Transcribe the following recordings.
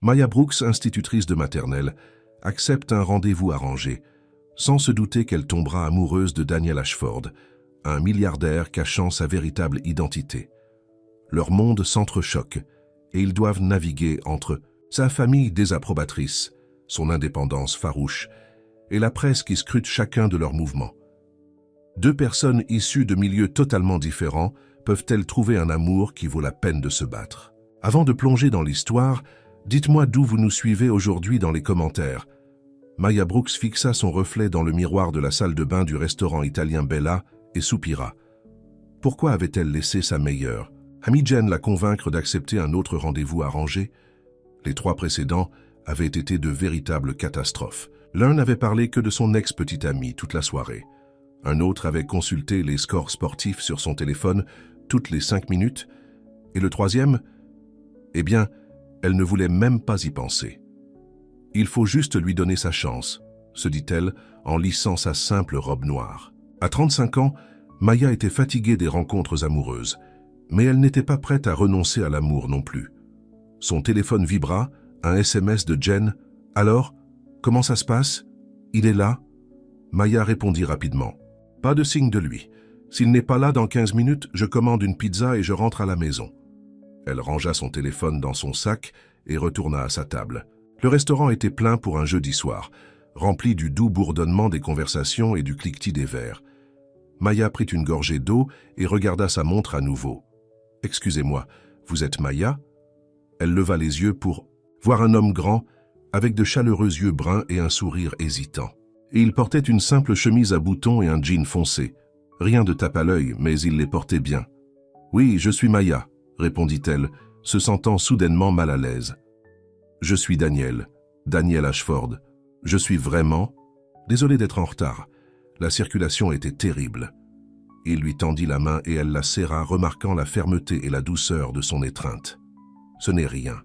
Maya Brooks, institutrice de maternelle, accepte un rendez-vous arrangé, sans se douter qu'elle tombera amoureuse de Daniel Ashford, un milliardaire cachant sa véritable identité. Leur monde s'entrechoque et ils doivent naviguer entre sa famille désapprobatrice, son indépendance farouche et la presse qui scrute chacun de leurs mouvements. Deux personnes issues de milieux totalement différents peuvent-elles trouver un amour qui vaut la peine de se battre? Avant de plonger dans l'histoire, dites-moi d'où vous nous suivez aujourd'hui dans les commentaires. Maya Brooks fixa son reflet dans le miroir de la salle de bain du restaurant italien Bella et soupira. Pourquoi avait-elle laissé sa meilleure amie Jen la convaincre d'accepter un autre rendez-vous arrangé? Les trois précédents avaient été de véritables catastrophes. L'un n'avait parlé que de son ex-petite amie toute la soirée. Un autre avait consulté les scores sportifs sur son téléphone toutes les 5 minutes. Et le troisième, eh bien, elle ne voulait même pas y penser. « Il faut juste lui donner sa chance », se dit-elle en lissant sa simple robe noire. À 35 ans, Maya était fatiguée des rencontres amoureuses, mais elle n'était pas prête à renoncer à l'amour non plus. Son téléphone vibra, un SMS de Jen. « Alors, comment ça se passe? Il est là ?» Maya répondit rapidement. « Pas de signe de lui. S'il n'est pas là dans 15 minutes, je commande une pizza et je rentre à la maison. » Elle rangea son téléphone dans son sac et retourna à sa table. Le restaurant était plein pour un jeudi soir, rempli du doux bourdonnement des conversations et du cliquetis des verres. Maya prit une gorgée d'eau et regarda sa montre à nouveau. « Excusez-moi, vous êtes Maya ?» Elle leva les yeux pour voir un homme grand, avec de chaleureux yeux bruns et un sourire hésitant. Et il portait une simple chemise à boutons et un jean foncé. Rien de tape à l'œil, mais il les portait bien. « Oui, je suis Maya », répondit-elle, se sentant soudainement mal à l'aise. « Je suis Daniel Ashford. Je suis vraiment... Désolé d'être en retard. La circulation était terrible. » Il lui tendit la main et elle la serra, remarquant la fermeté et la douceur de son étreinte. « Ce n'est rien.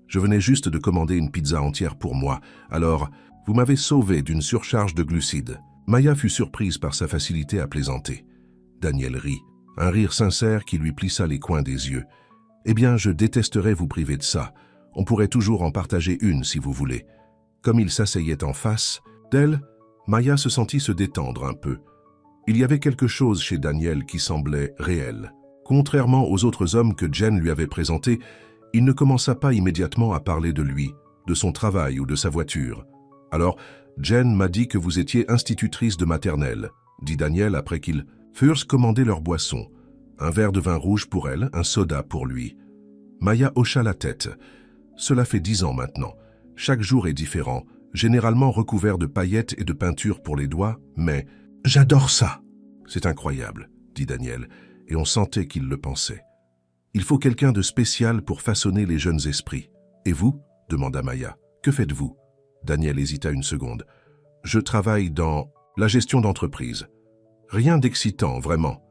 Je venais juste de commander une pizza entière pour moi, alors vous m'avez sauvé d'une surcharge de glucides. » Maya fut surprise par sa facilité à plaisanter. Daniel rit, un rire sincère qui lui plissa les coins des yeux. « Eh bien, je détesterais vous priver de ça. On pourrait toujours en partager une si vous voulez. » Comme il s'asseyait en face d'elle, Maya se sentit se détendre un peu. Il y avait quelque chose chez Daniel qui semblait réel. Contrairement aux autres hommes que Jen lui avait présentés, il ne commença pas immédiatement à parler de lui, de son travail ou de sa voiture. « Alors, Jen m'a dit que vous étiez institutrice de maternelle, » dit Daniel après qu'ils furent commandé leur boisson. Un verre de vin rouge pour elle, un soda pour lui. Maya hocha la tête. « Cela fait 10 ans maintenant. Chaque jour est différent, généralement recouvert de paillettes et de peinture pour les doigts, mais « J'adore ça !»« C'est incroyable, » dit Daniel, et on sentait qu'il le pensait. « Il faut quelqu'un de spécial pour façonner les jeunes esprits. »« Et vous ?» demanda Maya. « Que faites-vous » Daniel hésita une seconde. « Je travaille dans la gestion d'entreprise. Rien d'excitant, vraiment.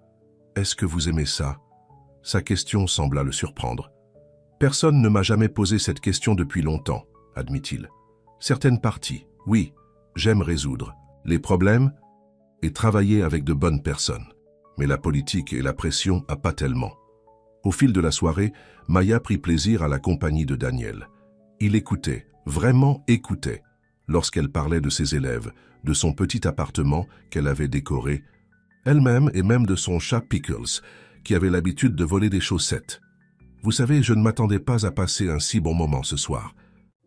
Est-ce que vous aimez ça ?» Sa question sembla le surprendre. « Personne ne m'a jamais posé cette question depuis longtemps, » admit-il. « Certaines parties, oui, j'aime résoudre. Les problèmes et travailler avec de bonnes personnes. Mais la politique et la pression, pas tellement. » Au fil de la soirée, Maya prit plaisir à la compagnie de Daniel. Il écoutait, vraiment écoutait, lorsqu'elle parlait de ses élèves, de son petit appartement qu'elle avait décoré, elle-même et même de son chat Pickles, qui avait l'habitude de voler des chaussettes. « Vous savez, je ne m'attendais pas à passer un si bon moment ce soir »,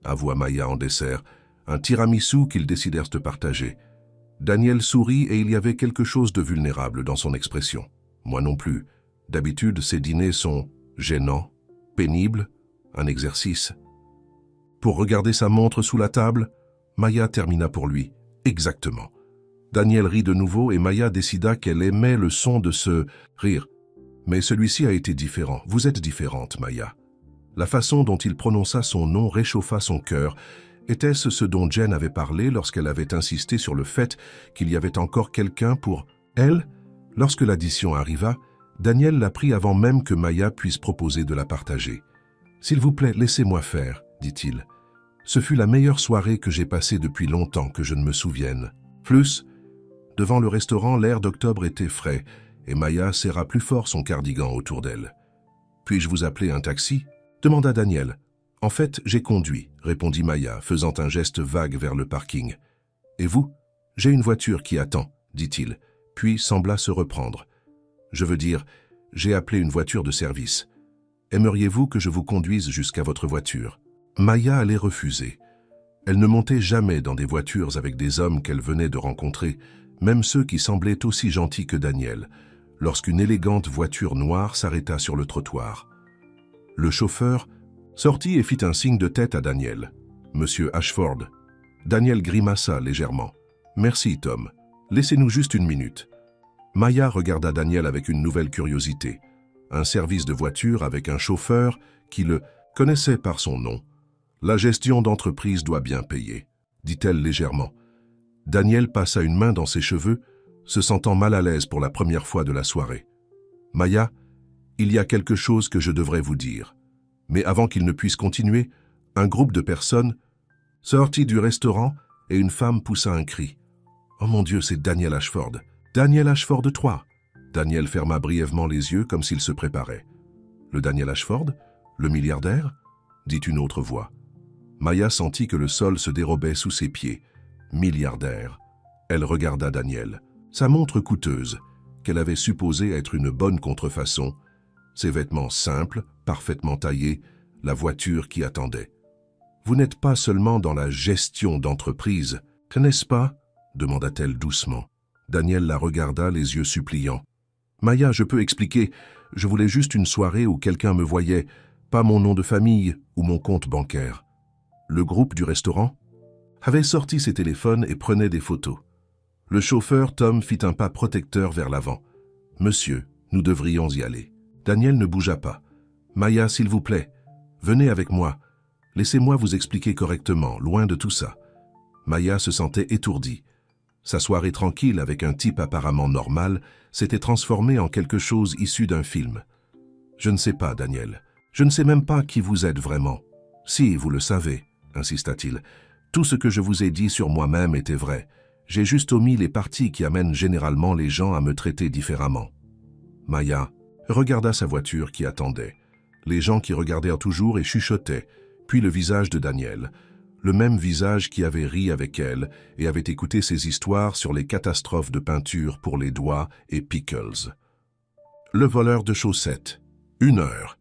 avoua Maya en dessert, un tiramisu qu'ils décidèrent de partager. Daniel sourit et il y avait quelque chose de vulnérable dans son expression. Moi non plus. D'habitude, ces dîners sont gênants, pénibles, un exercice. Pour regarder sa montre sous la table, Maya termina pour lui. Exactement. Daniel rit de nouveau et Maya décida qu'elle aimait le son de ce rire. Mais celui-ci a été différent. Vous êtes différente, Maya. La façon dont il prononça son nom réchauffa son cœur. Était-ce ce dont Jen avait parlé lorsqu'elle avait insisté sur le fait qu'il y avait encore quelqu'un pour elle? Lorsque l'addition arriva, Daniel la prit avant même que Maya puisse proposer de la partager. « S'il vous plaît, laissez-moi faire, » dit-il. « Ce fut la meilleure soirée que j'ai passée depuis longtemps que je ne me souvienne. » Plus, devant le restaurant, l'air d'octobre était frais et Maya serra plus fort son cardigan autour d'elle. « Puis-je vous appeler un taxi ?» demanda Daniel. En fait, j'ai conduit, répondit Maya, faisant un geste vague vers le parking. Et vous? J'ai une voiture qui attend, dit-il, puis sembla se reprendre. Je veux dire, j'ai appelé une voiture de service. Aimeriez-vous que je vous conduise jusqu'à votre voiture? Maya allait refuser. Elle ne montait jamais dans des voitures avec des hommes qu'elle venait de rencontrer, même ceux qui semblaient aussi gentils que Daniel, lorsqu'une élégante voiture noire s'arrêta sur le trottoir. Le chauffeur sortit et fit un signe de tête à Daniel. « Monsieur Ashford. » Daniel grimaça légèrement. « Merci, Tom. Laissez-nous juste une minute. » Maya regarda Daniel avec une nouvelle curiosité. Un service de voiture avec un chauffeur qui le connaissait par son nom. « La gestion d'entreprise doit bien payer, » dit-elle légèrement. Daniel passa une main dans ses cheveux, se sentant mal à l'aise pour la première fois de la soirée. « Maya, il y a quelque chose que je devrais vous dire. » Mais avant qu'il ne puisse continuer, un groupe de personnes sortit du restaurant et une femme poussa un cri. « Oh mon Dieu, c'est Daniel Ashford. Daniel Ashford III. » Daniel ferma brièvement les yeux comme s'il se préparait. « Le Daniel Ashford? Le milliardaire ?» dit une autre voix. Maya sentit que le sol se dérobait sous ses pieds. Milliardaire. Elle regarda Daniel. Sa montre coûteuse, qu'elle avait supposée être une bonne contrefaçon, ses vêtements simples, parfaitement taillés, la voiture qui attendait. « Vous n'êtes pas seulement dans la gestion d'entreprise, n'est-ce pas ?» demanda-t-elle doucement. Daniel la regarda, les yeux suppliants. « Maya, je peux expliquer. Je voulais juste une soirée où quelqu'un me voyait, pas mon nom de famille ou mon compte bancaire. » Le groupe du restaurant avait sorti ses téléphones et prenait des photos. Le chauffeur, Tom, fit un pas protecteur vers l'avant. « Monsieur, nous devrions y aller. » Daniel ne bougea pas. « Maya, s'il vous plaît, venez avec moi. Laissez-moi vous expliquer correctement, loin de tout ça. » Maya se sentait étourdie. Sa soirée tranquille avec un type apparemment normal s'était transformée en quelque chose issu d'un film. « Je ne sais pas, Daniel. Je ne sais même pas qui vous êtes vraiment. »« Si, vous le savez, » insista-t-il. « Tout ce que je vous ai dit sur moi-même était vrai. J'ai juste omis les parties qui amènent généralement les gens à me traiter différemment. » Maya regarda sa voiture qui attendait. Les gens qui regardèrent toujours et chuchotaient, puis le visage de Daniel, le même visage qui avait ri avec elle et avait écouté ses histoires sur les catastrophes de peinture pour les doigts et Pickles. « Le voleur de chaussettes. 1 heure, »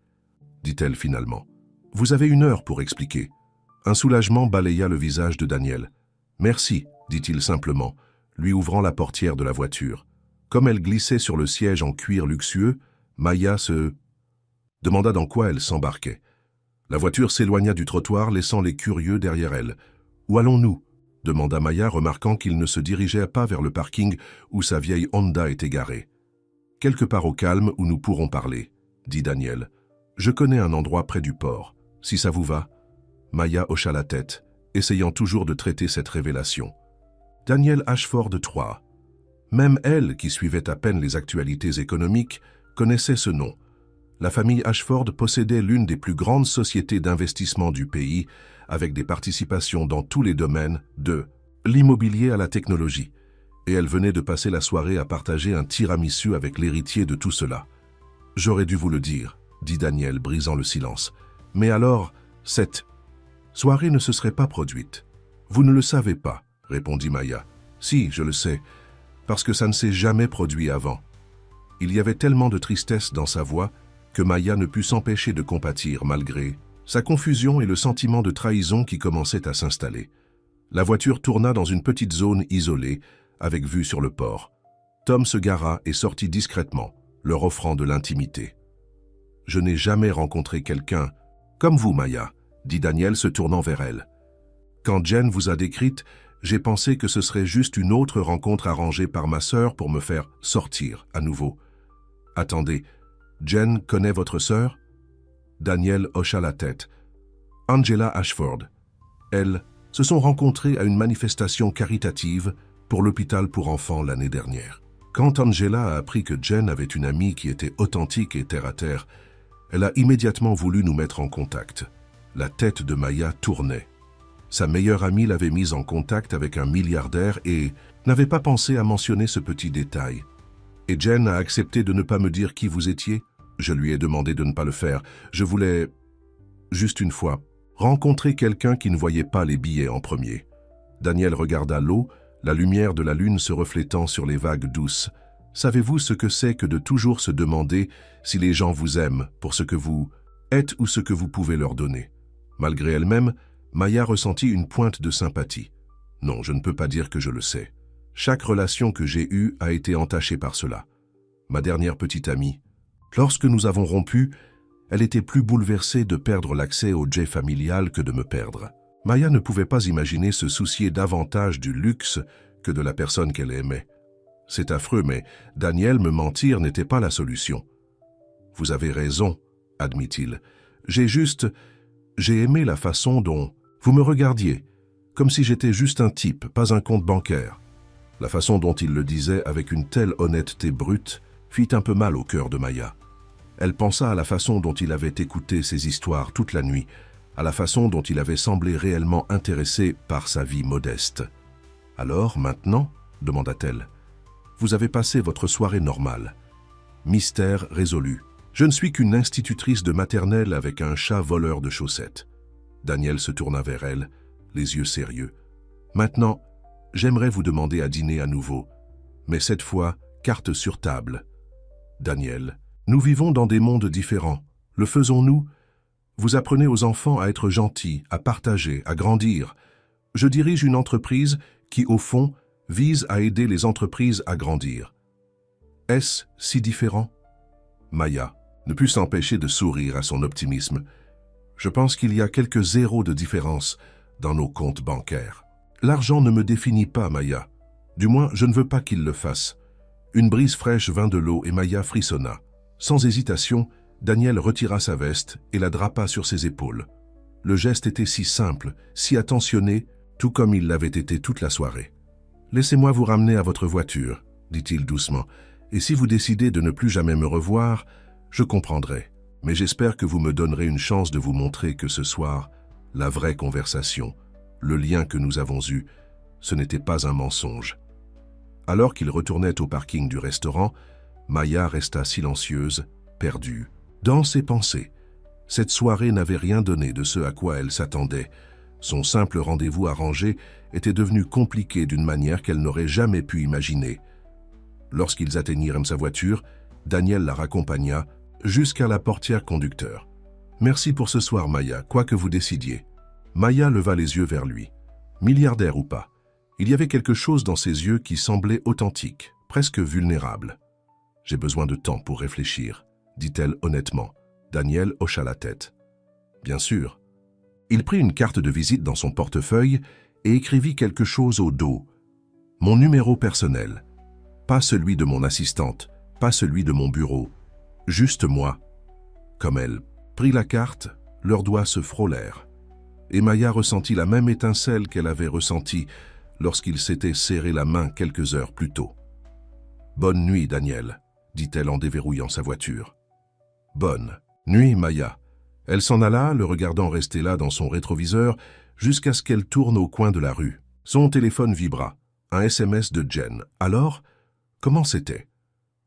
dit-elle finalement. « Vous avez 1 heure pour expliquer. » Un soulagement balaya le visage de Daniel. « Merci, » dit-il simplement, lui ouvrant la portière de la voiture. Comme elle glissait sur le siège en cuir luxueux, Maya se demanda dans quoi elle s'embarquait. La voiture s'éloigna du trottoir, laissant les curieux derrière elle. « Où allons-nous » demanda Maya, remarquant qu'il ne se dirigeait pas vers le parking où sa vieille Honda était garée. « Quelque part au calme où nous pourrons parler, » dit Daniel. « Je connais un endroit près du port, si ça vous va. » Maya hocha la tête, essayant toujours de traiter cette révélation. Daniel Ashford III. Même elle, qui suivait à peine les actualités économiques, connaissait ce nom. La famille Ashford possédait l'une des plus grandes sociétés d'investissement du pays, avec des participations dans tous les domaines, de l'immobilier à la technologie. Et elle venait de passer la soirée à partager un tiramisu avec l'héritier de tout cela. « J'aurais dû vous le dire, » dit Daniel, brisant le silence. « Mais alors, cette soirée ne se serait pas produite. »« Vous ne le savez pas, » répondit Maya. « Si, je le sais, parce que ça ne s'est jamais produit avant. » Il y avait tellement de tristesse dans sa voix que Maya ne put s'empêcher de compatir malgré sa confusion et le sentiment de trahison qui commençait à s'installer. La voiture tourna dans une petite zone isolée, avec vue sur le port. Tom se gara et sortit discrètement, leur offrant de l'intimité. « Je n'ai jamais rencontré quelqu'un comme vous, Maya, » dit Daniel se tournant vers elle. « Quand Jen vous a décrite, j'ai pensé que ce serait juste une autre rencontre arrangée par ma sœur pour me faire sortir à nouveau. Attendez, Jen connaît votre sœur ?» Daniel hocha la tête. « Angela Ashford. Elles se sont rencontrées à une manifestation caritative pour l'hôpital pour enfants l'année dernière. Quand Angela a appris que Jen avait une amie qui était authentique et terre-à-terre, elle a immédiatement voulu nous mettre en contact. » La tête de Maya tournait. Sa meilleure amie l'avait mise en contact avec un milliardaire et n'avait pas pensé à mentionner ce petit détail. « Et Jen a accepté de ne pas me dire qui vous étiez ? Je lui ai demandé de ne pas le faire. Je voulais, juste une fois, Rencontrer quelqu'un qui ne voyait pas les billets en premier. Daniel regarda l'eau, la lumière de la lune se reflétant sur les vagues douces. Savez-vous ce que c'est que de toujours se demander si les gens vous aiment pour ce que vous êtes ou ce que vous pouvez leur donner? Malgré elle-même, Maya ressentit une pointe de sympathie. Non, je ne peux pas dire que je le sais. Chaque relation que j'ai eue a été entachée par cela. Ma dernière petite amie, lorsque nous avons rompu, elle était plus bouleversée de perdre l'accès au jet familial que de me perdre. Maya ne pouvait pas imaginer se soucier davantage du luxe que de la personne qu'elle aimait. C'est affreux, mais Daniel, me mentir n'était pas la solution. Vous avez raison, admit-il. J'ai aimé la façon dont vous me regardiez, comme si j'étais juste un type, pas un compte bancaire. La façon dont il le disait avec une telle honnêteté brute fit un peu mal au cœur de Maya. Elle pensa à la façon dont il avait écouté ses histoires toute la nuit, à la façon dont il avait semblé réellement intéressé par sa vie modeste. « Alors, maintenant ?» demanda-t-elle. « Vous avez passé votre soirée normale. » Mystère résolu. « Je ne suis qu'une institutrice de maternelle avec un chat voleur de chaussettes. » Daniel se tourna vers elle, les yeux sérieux. « Maintenant, j'aimerais vous demander à dîner à nouveau, mais cette fois, carte sur table. » Daniel. « Nous vivons dans des mondes différents. Le faisons-nous? Vous apprenez aux enfants à être gentils, à partager, à grandir. Je dirige une entreprise qui, au fond, vise à aider les entreprises à grandir. Est-ce si différent? » Maya ne put s'empêcher de sourire à son optimisme. « Je pense qu'il y a quelques zéros de différence dans nos comptes bancaires. L'argent ne me définit pas, Maya. Du moins, je ne veux pas qu'il le fasse. » Une brise fraîche vint de l'eau et Maya frissonna. Sans hésitation, Daniel retira sa veste et la drapa sur ses épaules. Le geste était si simple, si attentionné, tout comme il l'avait été toute la soirée. « Laissez-moi vous ramener à votre voiture, » dit-il doucement, « et si vous décidez de ne plus jamais me revoir, je comprendrai. Mais j'espère que vous me donnerez une chance de vous montrer que ce soir, la vraie conversation, le lien que nous avons eu, ce n'était pas un mensonge. » Alors qu'il retournait au parking du restaurant, Maya resta silencieuse, perdue, dans ses pensées. Cette soirée n'avait rien donné de ce à quoi elle s'attendait. Son simple rendez-vous arrangé était devenu compliqué d'une manière qu'elle n'aurait jamais pu imaginer. Lorsqu'ils atteignirent sa voiture, Daniel la raccompagna jusqu'à la portière conducteur. « Merci pour ce soir, Maya, quoi que vous décidiez. » Maya leva les yeux vers lui. Milliardaire ou pas, il y avait quelque chose dans ses yeux qui semblait authentique, presque vulnérable. « J'ai besoin de temps pour réfléchir, » dit-elle honnêtement. Daniel hocha la tête. « Bien sûr. » Il prit une carte de visite dans son portefeuille et écrivit quelque chose au dos. « Mon numéro personnel. Pas celui de mon assistante, pas celui de mon bureau. Juste moi. » Comme elle prit la carte, leurs doigts se frôlèrent. Et Maya ressentit la même étincelle qu'elle avait ressentie lorsqu'ils s'étaient serré la main quelques heures plus tôt. « Bonne nuit, Daniel, » dit-elle en déverrouillant sa voiture. « Bonne nuit, Maya. » Elle s'en alla, le regardant rester là dans son rétroviseur, jusqu'à ce qu'elle tourne au coin de la rue. Son téléphone vibra. Un SMS de Jen. Alors, comment c'était?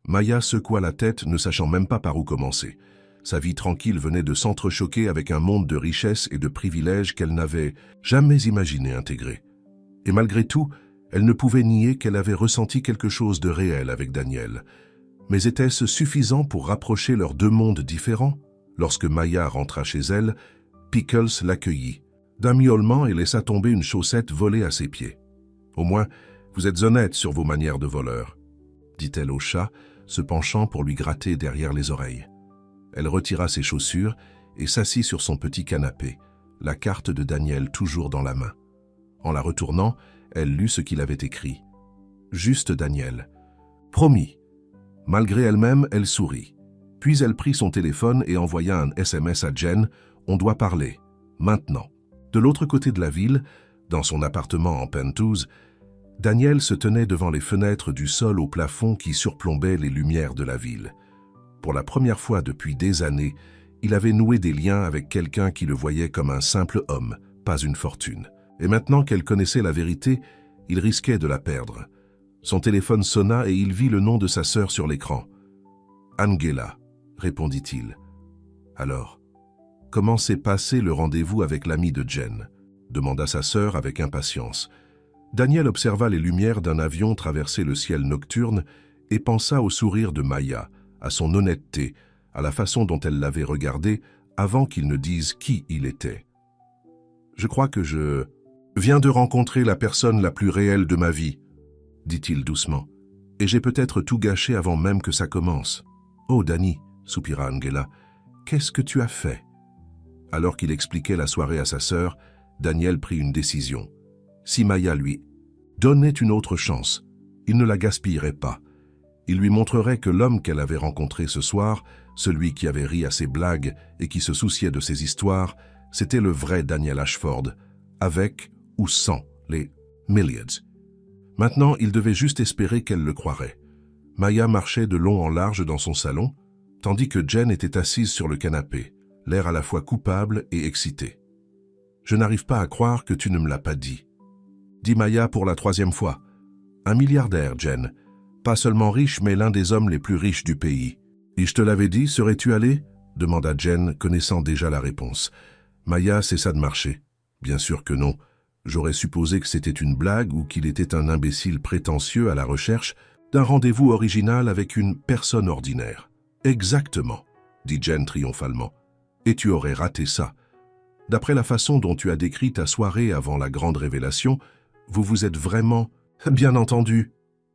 Maya secoua la tête, ne sachant même pas par où commencer. Sa vie tranquille venait de s'entrechoquer avec un monde de richesses et de privilèges qu'elle n'avait jamais imaginé intégrer. Et malgré tout, elle ne pouvait nier qu'elle avait ressenti quelque chose de réel avec Daniel. Mais était-ce suffisant pour rapprocher leurs deux mondes différents? Lorsque Maya rentra chez elle, Pickles l'accueillit d'un miaulement et laissa tomber une chaussette volée à ses pieds. « Au moins, vous êtes honnête sur vos manières de voleur, » dit-elle au chat, se penchant pour lui gratter derrière les oreilles. Elle retira ses chaussures et s'assit sur son petit canapé, la carte de Daniel toujours dans la main. En la retournant, elle lut ce qu'il avait écrit. « Juste Daniel. Promis. » Malgré elle-même, elle sourit. Puis elle prit son téléphone et envoya un SMS à Jen. « On doit parler. Maintenant. » De l'autre côté de la ville, dans son appartement en penthouse, Daniel se tenait devant les fenêtres du sol au plafond qui surplombaient les lumières de la ville. Pour la première fois depuis des années, il avait noué des liens avec quelqu'un qui le voyait comme un simple homme, pas une fortune. Et maintenant qu'elle connaissait la vérité, il risquait de la perdre. Son téléphone sonna et il vit le nom de sa sœur sur l'écran. « Angela », répondit-il. « Alors, Comment s'est passé le rendez-vous avec l'ami de Jen? Demanda sa sœur avec impatience. Daniel observa les lumières d'un avion traverser le ciel nocturne et pensa au sourire de Maya, à son honnêteté, à la façon dont elle l'avait regardé avant qu'il ne dise qui il était. « Je crois que je viens de rencontrer la personne la plus réelle de ma vie, » dit-il doucement, « et j'ai peut-être tout gâché avant même que ça commence. »« Oh, Danny, » soupira Angela, « qu'est-ce que tu as fait ?» Alors qu'il expliquait la soirée à sa sœur, Daniel prit une décision. Si Maya lui donnait une autre chance, il ne la gaspillerait pas. Il lui montrerait que l'homme qu'elle avait rencontré ce soir, celui qui avait ri à ses blagues et qui se souciait de ses histoires, c'était le vrai Daniel Ashford, avec ou sans les Milliards. Maintenant, il devait juste espérer qu'elle le croirait. Maya marchait de long en large dans son salon, tandis que Jen était assise sur le canapé, l'air à la fois coupable et excité. « Je n'arrive pas à croire que tu ne me l'as pas dit. » dit Maya pour la 3e fois. « Un milliardaire, Jen. Pas seulement riche, mais l'un des hommes les plus riches du pays. »« Et je te l'avais dit, serais-tu allé ?» demanda Jen, connaissant déjà la réponse. Maya cessa de marcher. « Bien sûr que non. J'aurais supposé que c'était une blague ou qu'il était un imbécile prétentieux à la recherche d'un rendez-vous original avec une personne ordinaire. »« Exactement, » dit Jen triomphalement. « Et tu aurais raté ça. D'après la façon dont tu as décrit ta soirée avant la grande révélation, vous vous êtes vraiment... Bien entendu. »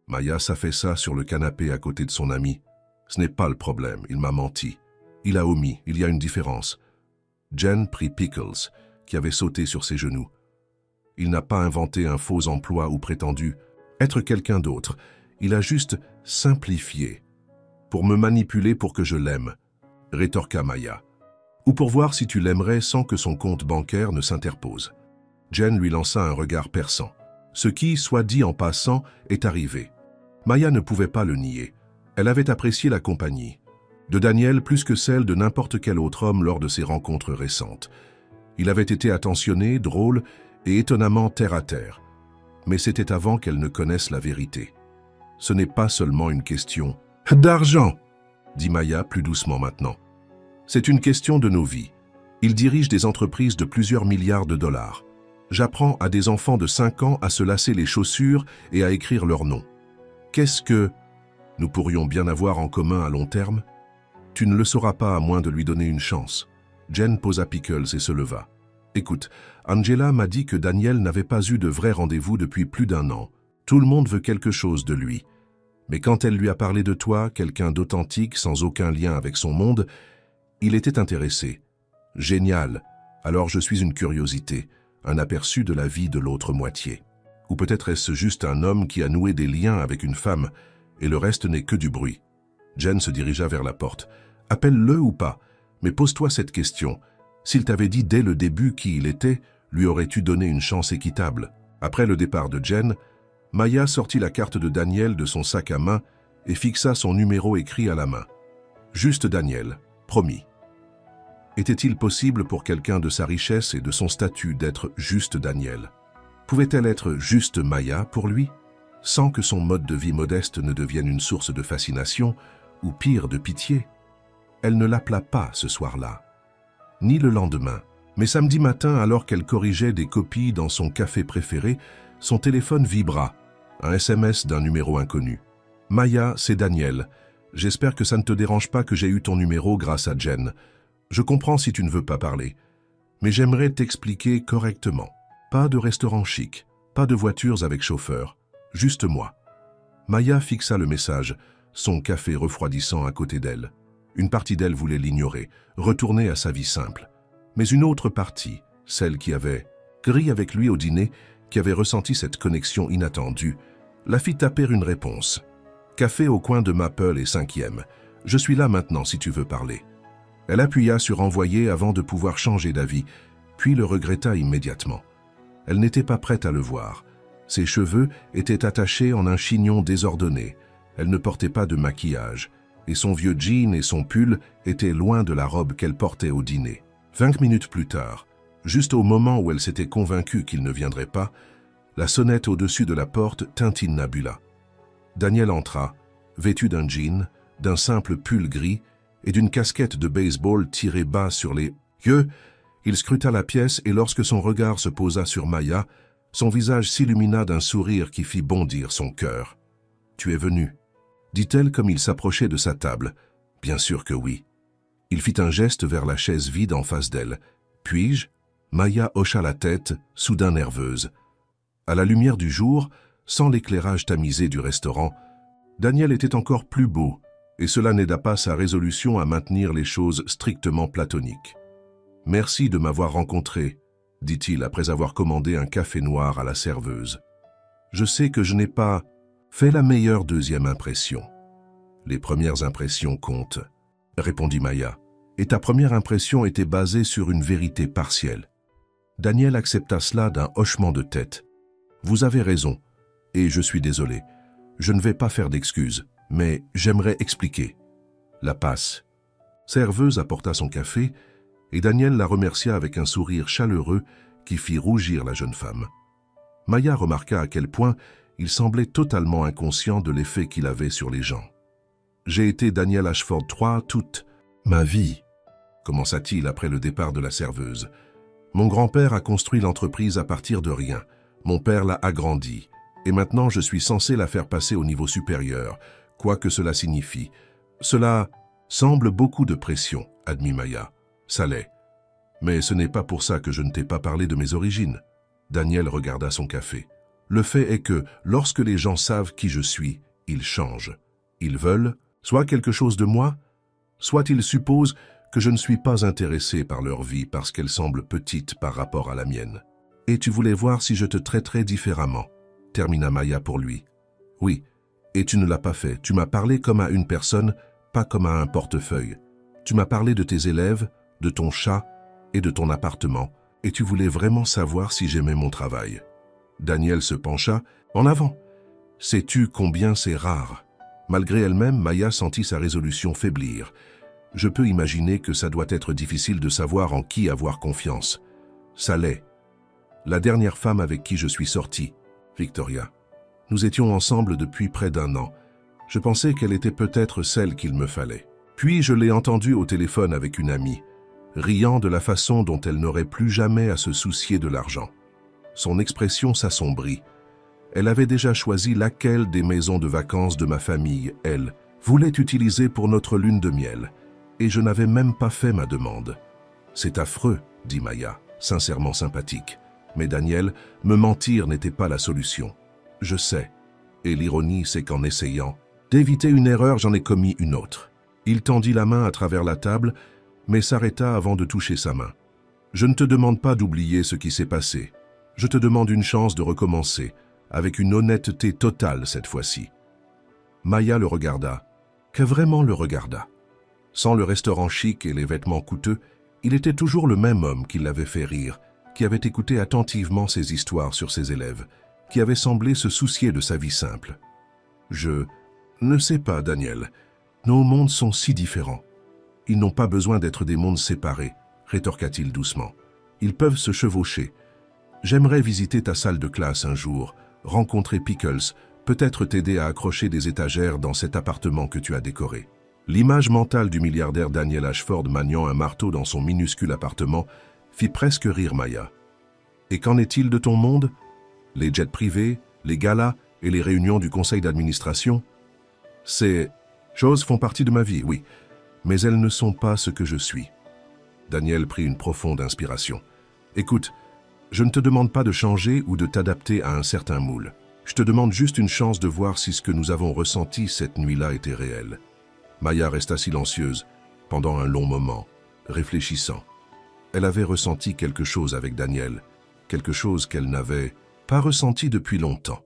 Maya s'affaissa sur le canapé à côté de son ami. « Ce n'est pas le problème, il m'a menti. Il a omis, il y a une différence. » Jen prit Pickles, qui avait sauté sur ses genoux. « Il n'a pas inventé un faux emploi ou prétendu être quelqu'un d'autre. Il a juste simplifié. Pour me manipuler pour que je l'aime, » rétorqua Maya. « Ou pour voir si tu l'aimerais sans que son compte bancaire ne s'interpose. » Jen lui lança un regard perçant. Ce qui, soit dit en passant, est arrivé. Maya ne pouvait pas le nier. Elle avait apprécié la compagnie de Daniel plus que celle de n'importe quel autre homme lors de ses rencontres récentes. Il avait été attentionné, drôle et étonnamment terre-à-terre. Mais c'était avant qu'elle ne connaisse la vérité. Ce n'est pas seulement une question d'argent, dit Maya plus doucement maintenant. C'est une question de nos vies. Il dirige des entreprises de plusieurs milliards de dollars. J'apprends à des enfants de 5 ans à se lasser les chaussures et à écrire leur nom. Qu'est-ce que nous pourrions bien avoir en commun à long terme? Tu ne le sauras pas à moins de lui donner une chance. Jen posa Pickles et se leva. Écoute, Angela m'a dit que Daniel n'avait pas eu de vrai rendez-vous depuis plus d'1 an. Tout le monde veut quelque chose de lui. Mais quand elle lui a parlé de toi, quelqu'un d'authentique, sans aucun lien avec son monde, il était intéressé. Génial. Alors je suis une curiosité, un aperçu de la vie de l'autre moitié. Ou peut-être est-ce juste un homme qui a noué des liens avec une femme, et le reste n'est que du bruit. Jen se dirigea vers la porte. Appelle-le ou pas, mais pose-toi cette question. S'il t'avait dit dès le début qui il était, lui aurais-tu donné une chance équitable? Après le départ de Jen, Maya sortit la carte de Daniel de son sac à main et fixa son numéro écrit à la main. Juste Daniel, promis. Était-il possible pour quelqu'un de sa richesse et de son statut d'être juste Daniel? Pouvait-elle être juste Maya pour lui, sans que son mode de vie modeste ne devienne une source de fascination ou pire de pitié? Elle ne l'appela pas ce soir-là, ni le lendemain, mais samedi matin, alors qu'elle corrigeait des copies dans son café préféré, son téléphone vibra, un SMS d'un numéro inconnu. « Maya, c'est Daniel. J'espère que ça ne te dérange pas que j'ai eu ton numéro grâce à Jen. Je comprends si tu ne veux pas parler, mais j'aimerais t'expliquer correctement. Pas de restaurant chic, pas de voitures avec chauffeur, juste moi. » Maya fixa le message, son café refroidissant à côté d'elle. Une partie d'elle voulait l'ignorer, retourner à sa vie simple. Mais une autre partie, celle qui avait ri avec lui au dîner, qui avait ressenti cette connexion inattendue, la fit taper une réponse. « Café au coin de Maple et 5e. Je suis là maintenant si tu veux parler. » Elle appuya sur envoyer avant de pouvoir changer d'avis, puis le regretta immédiatement. Elle n'était pas prête à le voir. Ses cheveux étaient attachés en un chignon désordonné. Elle ne portait pas de maquillage, et son vieux jean et son pull étaient loin de la robe qu'elle portait au dîner. 20 minutes plus tard, juste au moment où elle s'était convaincue qu'il ne viendrait pas, la sonnette au-dessus de la porte tintinnabula. Daniel entra, vêtu d'un jean, d'un simple pull gris et d'une casquette de baseball tirée bas sur les Que, il scruta la pièce et lorsque son regard se posa sur Maya, son visage s'illumina d'un sourire qui fit bondir son cœur. « Tu es venu ?» dit-elle comme il s'approchait de sa table. « Bien sûr que oui. » Il fit un geste vers la chaise vide en face d'elle. « Puis-je » Maya hocha la tête, soudain nerveuse. À la lumière du jour, sans l'éclairage tamisé du restaurant, Daniel était encore plus beau, et cela n'aida pas sa résolution à maintenir les choses strictement platoniques. « Merci de m'avoir rencontré, » dit-il après avoir commandé un café noir à la serveuse. « Je sais que je n'ai pas fait la meilleure deuxième impression. »« Les premières impressions comptent, » répondit Maya, « et ta première impression était basée sur une vérité partielle. » Daniel accepta cela d'un hochement de tête. « Vous avez raison, et je suis désolé. Je ne vais pas faire d'excuses, mais j'aimerais expliquer. » La passe. Serveuse apporta son café, et Daniel la remercia avec un sourire chaleureux qui fit rougir la jeune femme. Maya remarqua à quel point il semblait totalement inconscient de l'effet qu'il avait sur les gens. « J'ai été Daniel Ashford III toute ma vie, » commença-t-il après le départ de la serveuse. « Mon grand-père a construit l'entreprise à partir de rien. Mon père l'a agrandie. Et maintenant je suis censé la faire passer au niveau supérieur, quoi que cela signifie. Cela semble beaucoup de pression, admit Maya. Ça l'est. Mais ce n'est pas pour ça que je ne t'ai pas parlé de mes origines. » Daniel regarda son café. « Le fait est que, lorsque les gens savent qui je suis, ils changent. Ils veulent soit quelque chose de moi, soit ils supposent que je ne suis pas intéressé par leur vie parce qu'elle semble petite par rapport à la mienne. Et tu voulais voir si je te traiterais différemment, » termina Maya pour lui. « Oui, et tu ne l'as pas fait. Tu m'as parlé comme à une personne, pas comme à un portefeuille. Tu m'as parlé de tes élèves, de ton chat et de ton appartement, et tu voulais vraiment savoir si j'aimais mon travail. » Daniel se pencha. « En avant. Sais-tu combien c'est rare ?» Malgré elle-même, Maya sentit sa résolution faiblir. « Je peux imaginer que ça doit être difficile de savoir en qui avoir confiance. Ça l'est. La dernière femme avec qui je suis sorti, Victoria. Nous étions ensemble depuis près d'1 an. Je pensais qu'elle était peut-être celle qu'il me fallait. Puis je l'ai entendue au téléphone avec une amie, riant de la façon dont elle n'aurait plus jamais à se soucier de l'argent. Son expression s'assombrit. Elle avait déjà choisi laquelle des maisons de vacances de ma famille, elle, voulait utiliser pour notre lune de miel, et je n'avais même pas fait ma demande. « C'est affreux, » dit Maya, sincèrement sympathique. Mais Daniel, me mentir n'était pas la solution. Je sais, et l'ironie c'est qu'en essayant d'éviter une erreur, j'en ai commis une autre. Il tendit la main à travers la table, mais s'arrêta avant de toucher sa main. « Je ne te demande pas d'oublier ce qui s'est passé. Je te demande une chance de recommencer, avec une honnêteté totale cette fois-ci. » Maya le regarda, que vraiment le regarda. Sans le restaurant chic et les vêtements coûteux, il était toujours le même homme qui l'avait fait rire, qui avait écouté attentivement ses histoires sur ses élèves, qui avait semblé se soucier de sa vie simple. « Je ne sais pas, Daniel. Nos mondes sont si différents. Ils n'ont pas besoin d'être des mondes séparés, » rétorqua-t-il doucement. « Ils peuvent se chevaucher. J'aimerais visiter ta salle de classe un jour, rencontrer Pickles, peut-être t'aider à accrocher des étagères dans cet appartement que tu as décoré. » L'image mentale du milliardaire Daniel Ashford maniant un marteau dans son minuscule appartement fit presque rire Maya. « Et qu'en est-il de ton monde? Les jets privés, les galas et les réunions du conseil d'administration? Ces choses font partie de ma vie, oui, mais elles ne sont pas ce que je suis. » Daniel prit une profonde inspiration. « Écoute, je ne te demande pas de changer ou de t'adapter à un certain moule. Je te demande juste une chance de voir si ce que nous avons ressenti cette nuit-là était réel. » Maya resta silencieuse pendant un long moment, réfléchissant. Elle avait ressenti quelque chose avec Daniel, quelque chose qu'elle n'avait pas ressenti depuis longtemps.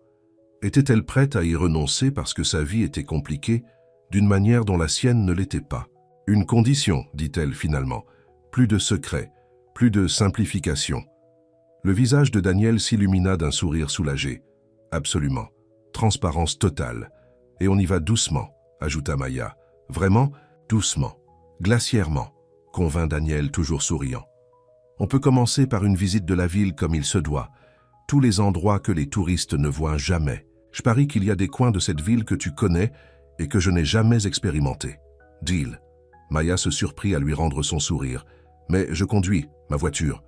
Était-elle prête à y renoncer parce que sa vie était compliquée d'une manière dont la sienne ne l'était pas? « Une condition, dit-elle finalement, plus de secret, plus de simplification. » Le visage de Daniel s'illumina d'un sourire soulagé. « Absolument. Transparence totale. Et on y va doucement, » ajouta Maya. « Vraiment doucement, glaciairement, » convint Daniel toujours souriant. « On peut commencer par une visite de la ville comme il se doit, tous les endroits que les touristes ne voient jamais. Je parie qu'il y a des coins de cette ville que tu connais et que je n'ai jamais expérimentés. Deal. » Maya se surprit à lui rendre son sourire. Mais je conduis, ma voiture.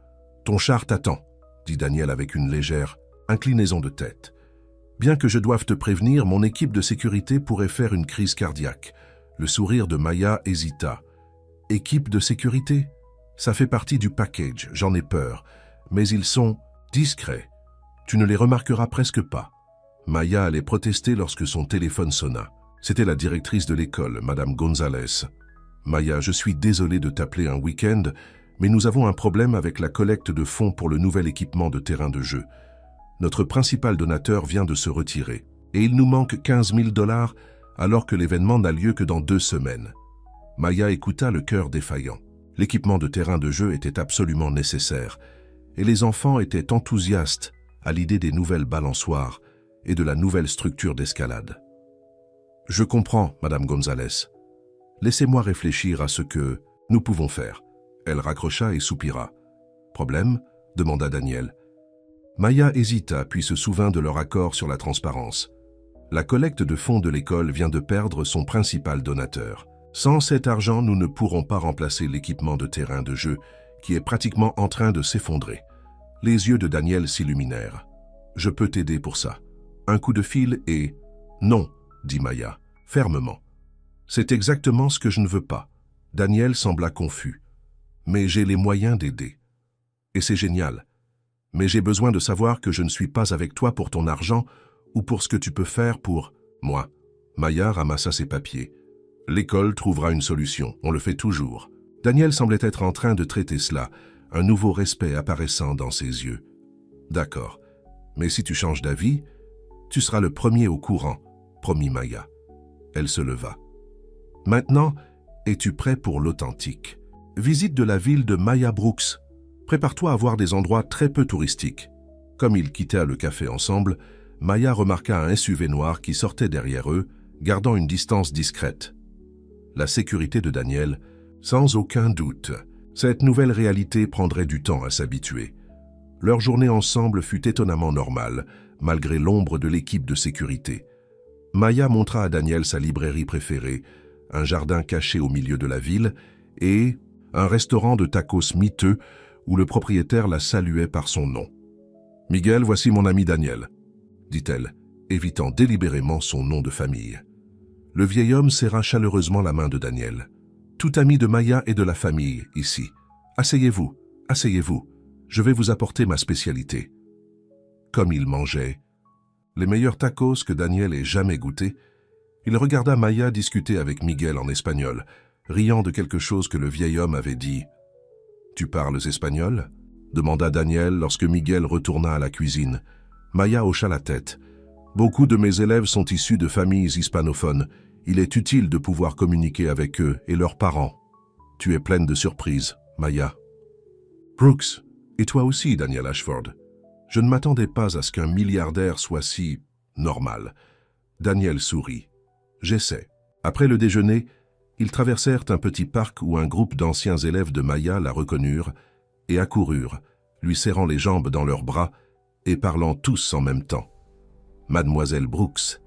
Ton char t'attend, dit Daniel avec une légère inclinaison de tête. Bien que je doive te prévenir, mon équipe de sécurité pourrait faire une crise cardiaque. Le sourire de Maya hésita. Équipe de sécurité? Ça fait partie du package, j'en ai peur. Mais ils sont discrets. Tu ne les remarqueras presque pas. Maya allait protester lorsque son téléphone sonna. C'était la directrice de l'école, Madame Gonzalez. Maya, je suis désolé de t'appeler un week-end, mais nous avons un problème avec la collecte de fonds pour le nouvel équipement de terrain de jeu. Notre principal donateur vient de se retirer, et il nous manque 15 000 $ alors que l'événement n'a lieu que dans 2 semaines. Maya écouta le cœur défaillant. L'équipement de terrain de jeu était absolument nécessaire, et les enfants étaient enthousiastes à l'idée des nouvelles balançoires et de la nouvelle structure d'escalade. Je comprends, Madame Gonzalez. Laissez-moi réfléchir à ce que nous pouvons faire. Elle raccrocha et soupira. Problème? Demanda Daniel. Maya hésita puis se souvint de leur accord sur la transparence. La collecte de fonds de l'école vient de perdre son principal donateur. Sans cet argent, nous ne pourrons pas remplacer l'équipement de terrain de jeu qui est pratiquement en train de s'effondrer. Les yeux de Daniel s'illuminèrent. Je peux t'aider pour ça. Un coup de fil et... Non, dit Maya, fermement. C'est exactement ce que je ne veux pas. Daniel sembla confus. Mais j'ai les moyens d'aider. Et c'est génial. Mais j'ai besoin de savoir que je ne suis pas avec toi pour ton argent ou pour ce que tu peux faire pour moi. Maya ramassa ses papiers. L'école trouvera une solution, on le fait toujours. Daniel semblait être en train de traiter cela, un nouveau respect apparaissant dans ses yeux. D'accord, mais si tu changes d'avis, tu seras le premier au courant, promit Maya. Elle se leva. Maintenant, es-tu prêt pour l'authentique? Visite de la ville de Maya Brooks. Prépare-toi à voir des endroits très peu touristiques. Comme ils quittèrent le café ensemble, Maya remarqua un SUV noir qui sortait derrière eux, gardant une distance discrète. La sécurité de Daniel, sans aucun doute. Cette nouvelle réalité prendrait du temps à s'habituer. Leur journée ensemble fut étonnamment normale, malgré l'ombre de l'équipe de sécurité. Maya montra à Daniel sa librairie préférée, un jardin caché au milieu de la ville et un restaurant de tacos miteux où le propriétaire la saluait par son nom. « Miguel, voici mon ami Daniel », dit-elle, évitant délibérément son nom de famille. Le vieil homme serra chaleureusement la main de Daniel. « Tout ami de Maya et de la famille, ici. Asseyez-vous, asseyez-vous. Je vais vous apporter ma spécialité. » Comme il mangeait les meilleurs tacos que Daniel ait jamais goûtés, il regarda Maya discuter avec Miguel en espagnol, riant de quelque chose que le vieil homme avait dit. « Tu parles espagnol ?» demanda Daniel lorsque Miguel retourna à la cuisine. Maya hocha la tête. « Beaucoup de mes élèves sont issus de familles hispanophones. Il est utile de pouvoir communiquer avec eux et leurs parents. Tu es pleine de surprises, Maya. »« Brooks, et toi aussi, Daniel Ashford. Je ne m'attendais pas à ce qu'un milliardaire soit si normal. » Daniel sourit. « J'essaie. » Après le déjeuner, ils traversèrent un petit parc où un groupe d'anciens élèves de Maya la reconnurent et accoururent, lui serrant les jambes dans leurs bras et parlant tous en même temps. « Mademoiselle Brooks,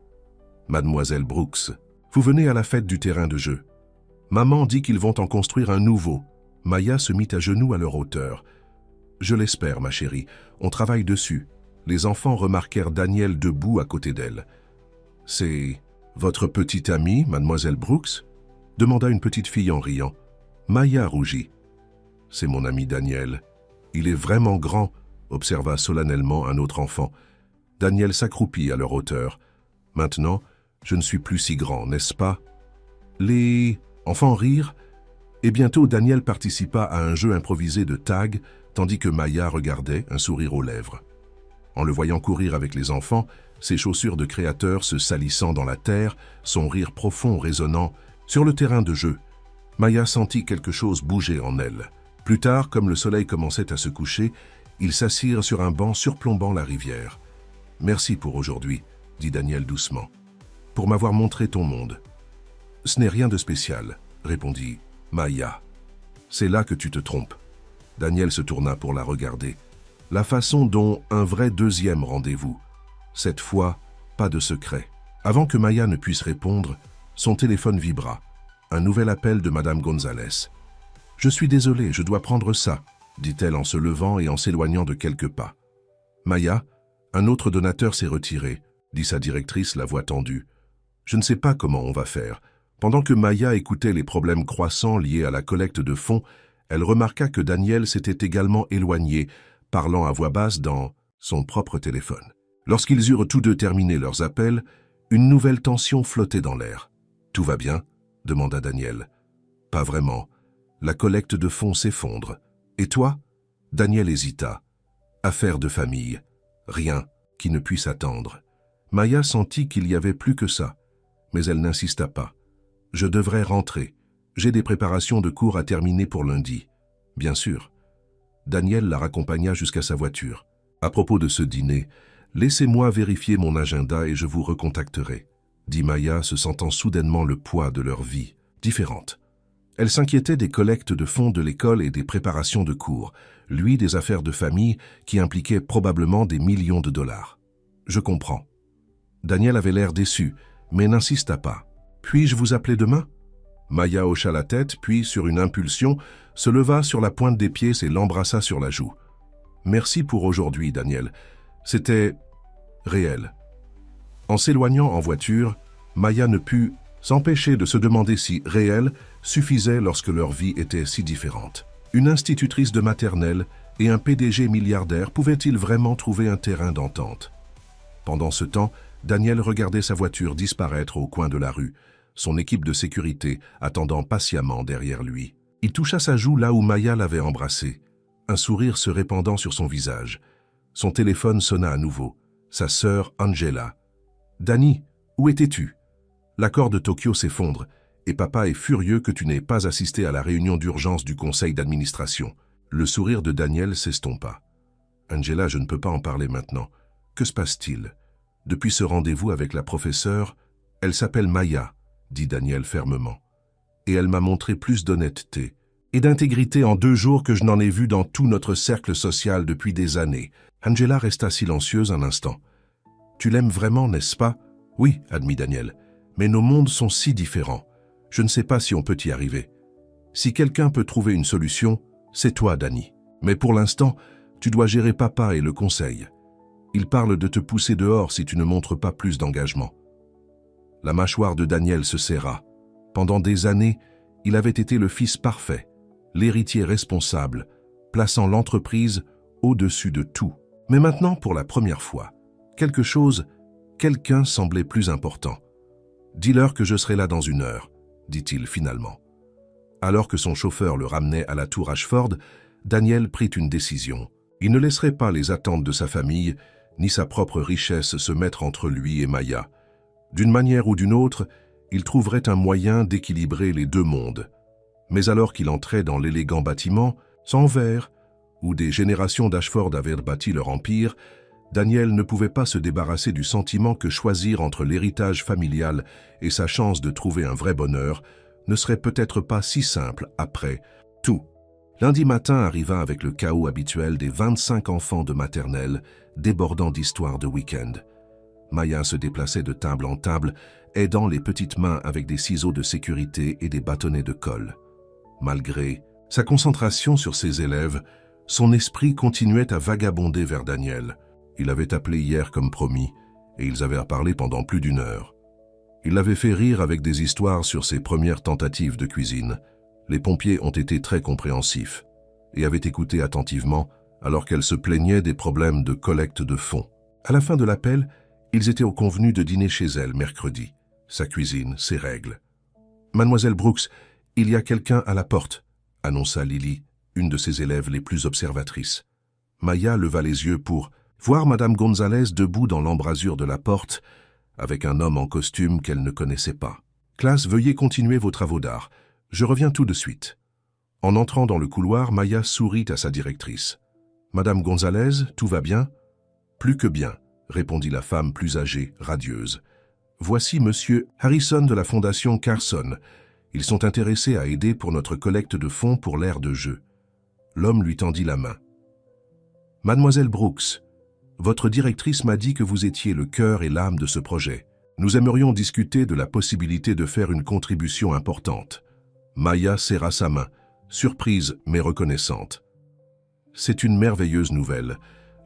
Mademoiselle Brooks, vous venez à la fête du terrain de jeu. Maman dit qu'ils vont en construire un nouveau. » Maya se mit à genoux à leur hauteur. « Je l'espère, ma chérie, on travaille dessus. » Les enfants remarquèrent Daniel debout à côté d'elle. « C'est votre petite amie, Mademoiselle Brooks ?» demanda une petite fille en riant. Maya rougit. « C'est mon ami Daniel. Il est vraiment grand, » observa solennellement un autre enfant. Daniel s'accroupit à leur hauteur. « Maintenant, je ne suis plus si grand, n'est-ce pas ?» Les enfants rirent, et bientôt Daniel participa à un jeu improvisé de tag, tandis que Maya regardait, un sourire aux lèvres. En le voyant courir avec les enfants, ses chaussures de créateur se salissant dans la terre, son rire profond résonnant, sur le terrain de jeu, Maya sentit quelque chose bouger en elle. Plus tard, comme le soleil commençait à se coucher, ils s'assirent sur un banc surplombant la rivière. « Merci pour aujourd'hui, » dit Daniel doucement, « pour m'avoir montré ton monde. »« Ce n'est rien de spécial, » répondit Maya. « C'est là que tu te trompes. » Daniel se tourna pour la regarder. La façon dont un vrai deuxième rendez-vous. Cette fois, pas de secret. Avant que Maya ne puisse répondre, son téléphone vibra. Un nouvel appel de Madame Gonzalez. « Je suis désolée, je dois prendre ça », dit-elle en se levant et en s'éloignant de quelques pas. « Maya, un autre donateur s'est retiré », dit sa directrice, la voix tendue. « Je ne sais pas comment on va faire. » Pendant que Maya écoutait les problèmes croissants liés à la collecte de fonds, elle remarqua que Daniel s'était également éloigné, parlant à voix basse dans son propre téléphone. Lorsqu'ils eurent tous deux terminé leurs appels, une nouvelle tension flottait dans l'air. « Tout va bien ?» demanda Daniel. « Pas vraiment. La collecte de fonds s'effondre. Et toi ?» Daniel hésita. « Affaire de famille. Rien qui ne puisse attendre. » Maya sentit qu'il y avait plus que ça, mais elle n'insista pas. « Je devrais rentrer. J'ai des préparations de cours à terminer pour lundi. » « Bien sûr. » Daniel la raccompagna jusqu'à sa voiture. « À propos de ce dîner, laissez-moi vérifier mon agenda et je vous recontacterai, » dit Maya, se sentant soudainement le poids de leur vie différente. Elle s'inquiétait des collectes de fonds de l'école et des préparations de cours, lui des affaires de famille qui impliquaient probablement des millions de dollars. « Je comprends. » Daniel avait l'air déçu, mais n'insista pas. « Puis-je vous appeler demain ?» Maya hocha la tête, puis, sur une impulsion, se leva sur la pointe des pieds et l'embrassa sur la joue. « Merci pour aujourd'hui, Daniel. C'était réel. » En s'éloignant en voiture, Maya ne put s'empêcher de se demander si « réel » suffisait lorsque leur vie était si différente. Une institutrice de maternelle et un PDG milliardaire pouvaient-ils vraiment trouver un terrain d'entente? Pendant ce temps, Daniel regardait sa voiture disparaître au coin de la rue, son équipe de sécurité attendant patiemment derrière lui. Il toucha sa joue là où Maya l'avait embrassé, un sourire se répandant sur son visage. Son téléphone sonna à nouveau. Sa sœur Angela. « Dani, où étais-tu? L'accord de Tokyo s'effondre et papa est furieux que tu n'aies pas assisté à la réunion d'urgence du conseil d'administration. » Le sourire de Daniel s'estompa. « Angela, je ne peux pas en parler maintenant. Que se passe-t-il? Depuis ce rendez-vous avec la professeure, elle s'appelle Maya, » dit Daniel fermement. « Et elle m'a montré plus d'honnêteté et d'intégrité en 2 jours que je n'en ai vu dans tout notre cercle social depuis des années. » Angela resta silencieuse un instant. « Tu l'aimes vraiment, n'est-ce pas? »« Oui, » admit Daniel. « Mais nos mondes sont si différents. Je ne sais pas si on peut y arriver. Si quelqu'un peut trouver une solution, c'est toi, Dani. Mais pour l'instant, tu dois gérer papa et le conseil. Il parle de te pousser dehors si tu ne montres pas plus d'engagement. » La mâchoire de Daniel se serra. Pendant des années, il avait été le fils parfait, l'héritier responsable, plaçant l'entreprise au-dessus de tout. Mais maintenant, pour la première fois, quelqu'un semblait plus important. « Dis-leur que je serai là dans 1 heure, » dit-il finalement. Alors que son chauffeur le ramenait à la tour Ashford, Daniel prit une décision. Il ne laisserait pas les attentes de sa famille, ni sa propre richesse se mettre entre lui et Maya. D'une manière ou d'une autre, il trouverait un moyen d'équilibrer les 2 mondes. Mais alors qu'il entrait dans l'élégant bâtiment, sans verre, où des générations d'Ashford avaient bâti leur empire, Daniel ne pouvait pas se débarrasser du sentiment que choisir entre l'héritage familial et sa chance de trouver un vrai bonheur ne serait peut-être pas si simple après tout. Lundi matin arriva avec le chaos habituel des 25 enfants de maternelle, débordant d'histoires de week-end. Maya se déplaçait de table en table, aidant les petites mains avec des ciseaux de sécurité et des bâtonnets de colle. Malgré sa concentration sur ses élèves, son esprit continuait à vagabonder vers Daniel. Il avait appelé hier comme promis, et ils avaient à parler pendant plus d'1 heure. Il l'avait fait rire avec des histoires sur ses premières tentatives de cuisine. Les pompiers ont été très compréhensifs et avaient écouté attentivement alors qu'elle se plaignait des problèmes de collecte de fonds. À la fin de l'appel, ils étaient convenus de dîner chez elle mercredi. Sa cuisine, ses règles. « Mademoiselle Brooks, il y a quelqu'un à la porte », annonça Lily, une de ses élèves les plus observatrices. Maya leva les yeux pour voir Madame Gonzalez debout dans l'embrasure de la porte, avec un homme en costume qu'elle ne connaissait pas. « Classe, veuillez continuer vos travaux d'art. Je reviens tout de suite. » En entrant dans le couloir, Maya sourit à sa directrice. « Madame Gonzalez, tout va bien ?»« Plus que bien, » répondit la femme plus âgée, radieuse. « Voici Monsieur Harrison de la Fondation Carson. Ils sont intéressés à aider pour notre collecte de fonds pour l'aire de jeu. » L'homme lui tendit la main. « Mademoiselle Brooks, votre directrice m'a dit que vous étiez le cœur et l'âme de ce projet. Nous aimerions discuter de la possibilité de faire une contribution importante. » Maya serra sa main, surprise mais reconnaissante. C'est une merveilleuse nouvelle.